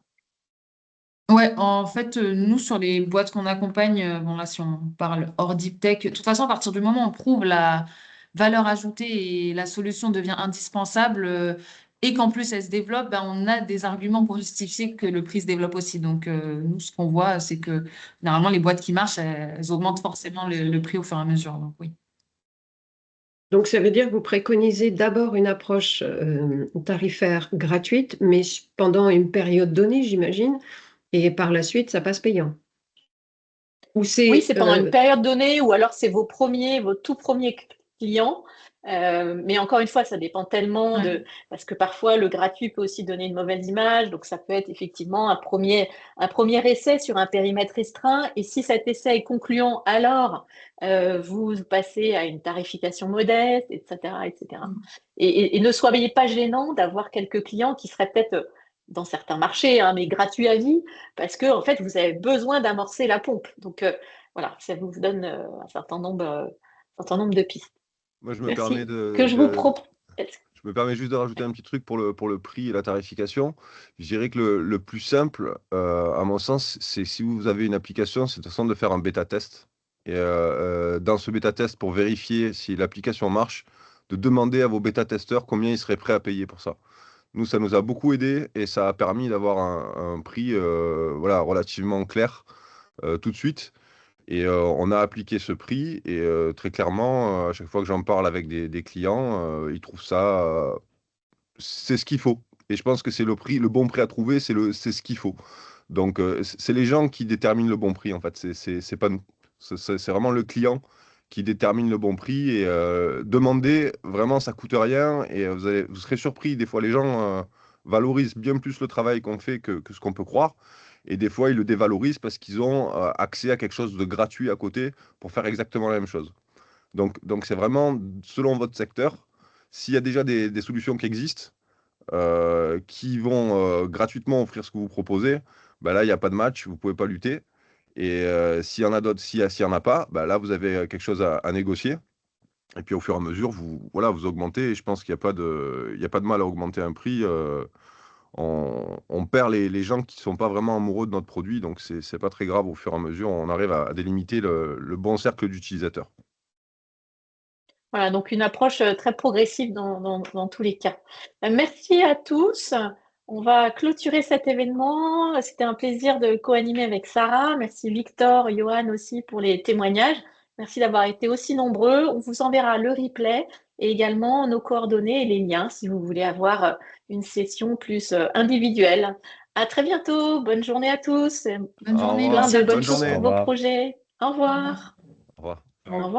Ouais, en fait, nous, sur les boîtes qu'on accompagne, bon là, si on parle hors deep tech, de toute façon, à partir du moment où on prouve la valeur ajoutée et la solution devient indispensable, et qu'en plus elle se développe, ben, on a des arguments pour justifier que le prix se développe aussi. Donc, nous, ce qu'on voit, c'est que généralement, les boîtes qui marchent, elles augmentent forcément le prix au fur et à mesure. Donc, oui. Donc, ça veut dire que vous préconisez d'abord une approche tarifaire gratuite, mais pendant une période donnée, j'imagine, et par la suite, ça passe payant. Ou Oui, c'est c'est pendant une période donnée, ou alors c'est vos tout premiers clients. Mais encore une fois, ça dépend tellement parce que parfois le gratuit peut aussi donner une mauvaise image. Donc ça peut être effectivement un premier essai sur un périmètre restreint. Et si cet essai est concluant, alors vous passez à une tarification modeste, etc., etc. Et ne soyez pas gênant d'avoir quelques clients qui seraient peut-être dans certains marchés, hein, mais gratuits à vie, parce que en fait, vous avez besoin d'amorcer la pompe. Donc voilà, ça vous donne un certain nombre de pistes. Moi, je me Merci. permets Que je vous propose. Je me permets juste de rajouter un petit truc pour le prix et la tarification. Je dirais que le plus simple, à mon sens, c'est si vous avez une application, c'est de toute façon de faire un bêta-test. Et dans ce bêta-test, pour vérifier si l'application marche, de demander à vos bêta-testeurs combien ils seraient prêts à payer pour ça. Nous, ça nous a beaucoup aidé et ça a permis d'avoir un prix voilà, relativement clair tout de suite. Et on a appliqué ce prix et très clairement, à chaque fois que j'en parle avec des clients, ils trouvent ça, c'est ce qu'il faut. Et je pense que c'est le bon prix à trouver, c'est ce qu'il faut. Donc c'est les gens qui déterminent le bon prix en fait. C'est pas nous. C'est vraiment le client qui détermine le bon prix et demander vraiment ça coûte rien et vous serez surpris. Des fois les gens valorisent bien plus le travail qu'on fait que ce qu'on peut croire. Et des fois, ils le dévalorisent parce qu'ils ont accès à quelque chose de gratuit à côté pour faire exactement la même chose. Donc c'est vraiment selon votre secteur. S'il y a déjà des solutions qui existent, qui vont gratuitement offrir ce que vous proposez, bah là, il n'y a pas de match, vous ne pouvez pas lutter. Et s'il y en a d'autres, s'il n'y en a pas, bah là, vous avez quelque chose à négocier. Et puis au fur et à mesure, voilà, vous augmentez. Et je pense qu'il n'y a pas de mal à augmenter un prix. On perd les gens qui ne sont pas vraiment amoureux de notre produit, donc c'est pas très grave. Au fur et à mesure, on arrive à délimiter le bon cercle d'utilisateurs. Voilà, donc une approche très progressive dans tous les cas. Merci à tous. On va clôturer cet événement. C'était un plaisir de co-animer avec Sarah. Merci Victor, Johan aussi pour les témoignages. Merci d'avoir été aussi nombreux. On vous enverra le replay et également nos coordonnées et les liens si vous voulez avoir une session plus individuelle. À très bientôt. Bonne journée à tous. Bonne journée, Plein merci de à bonnes tous. choses Au pour vos revoir. projets. Au revoir. Au revoir. Au revoir.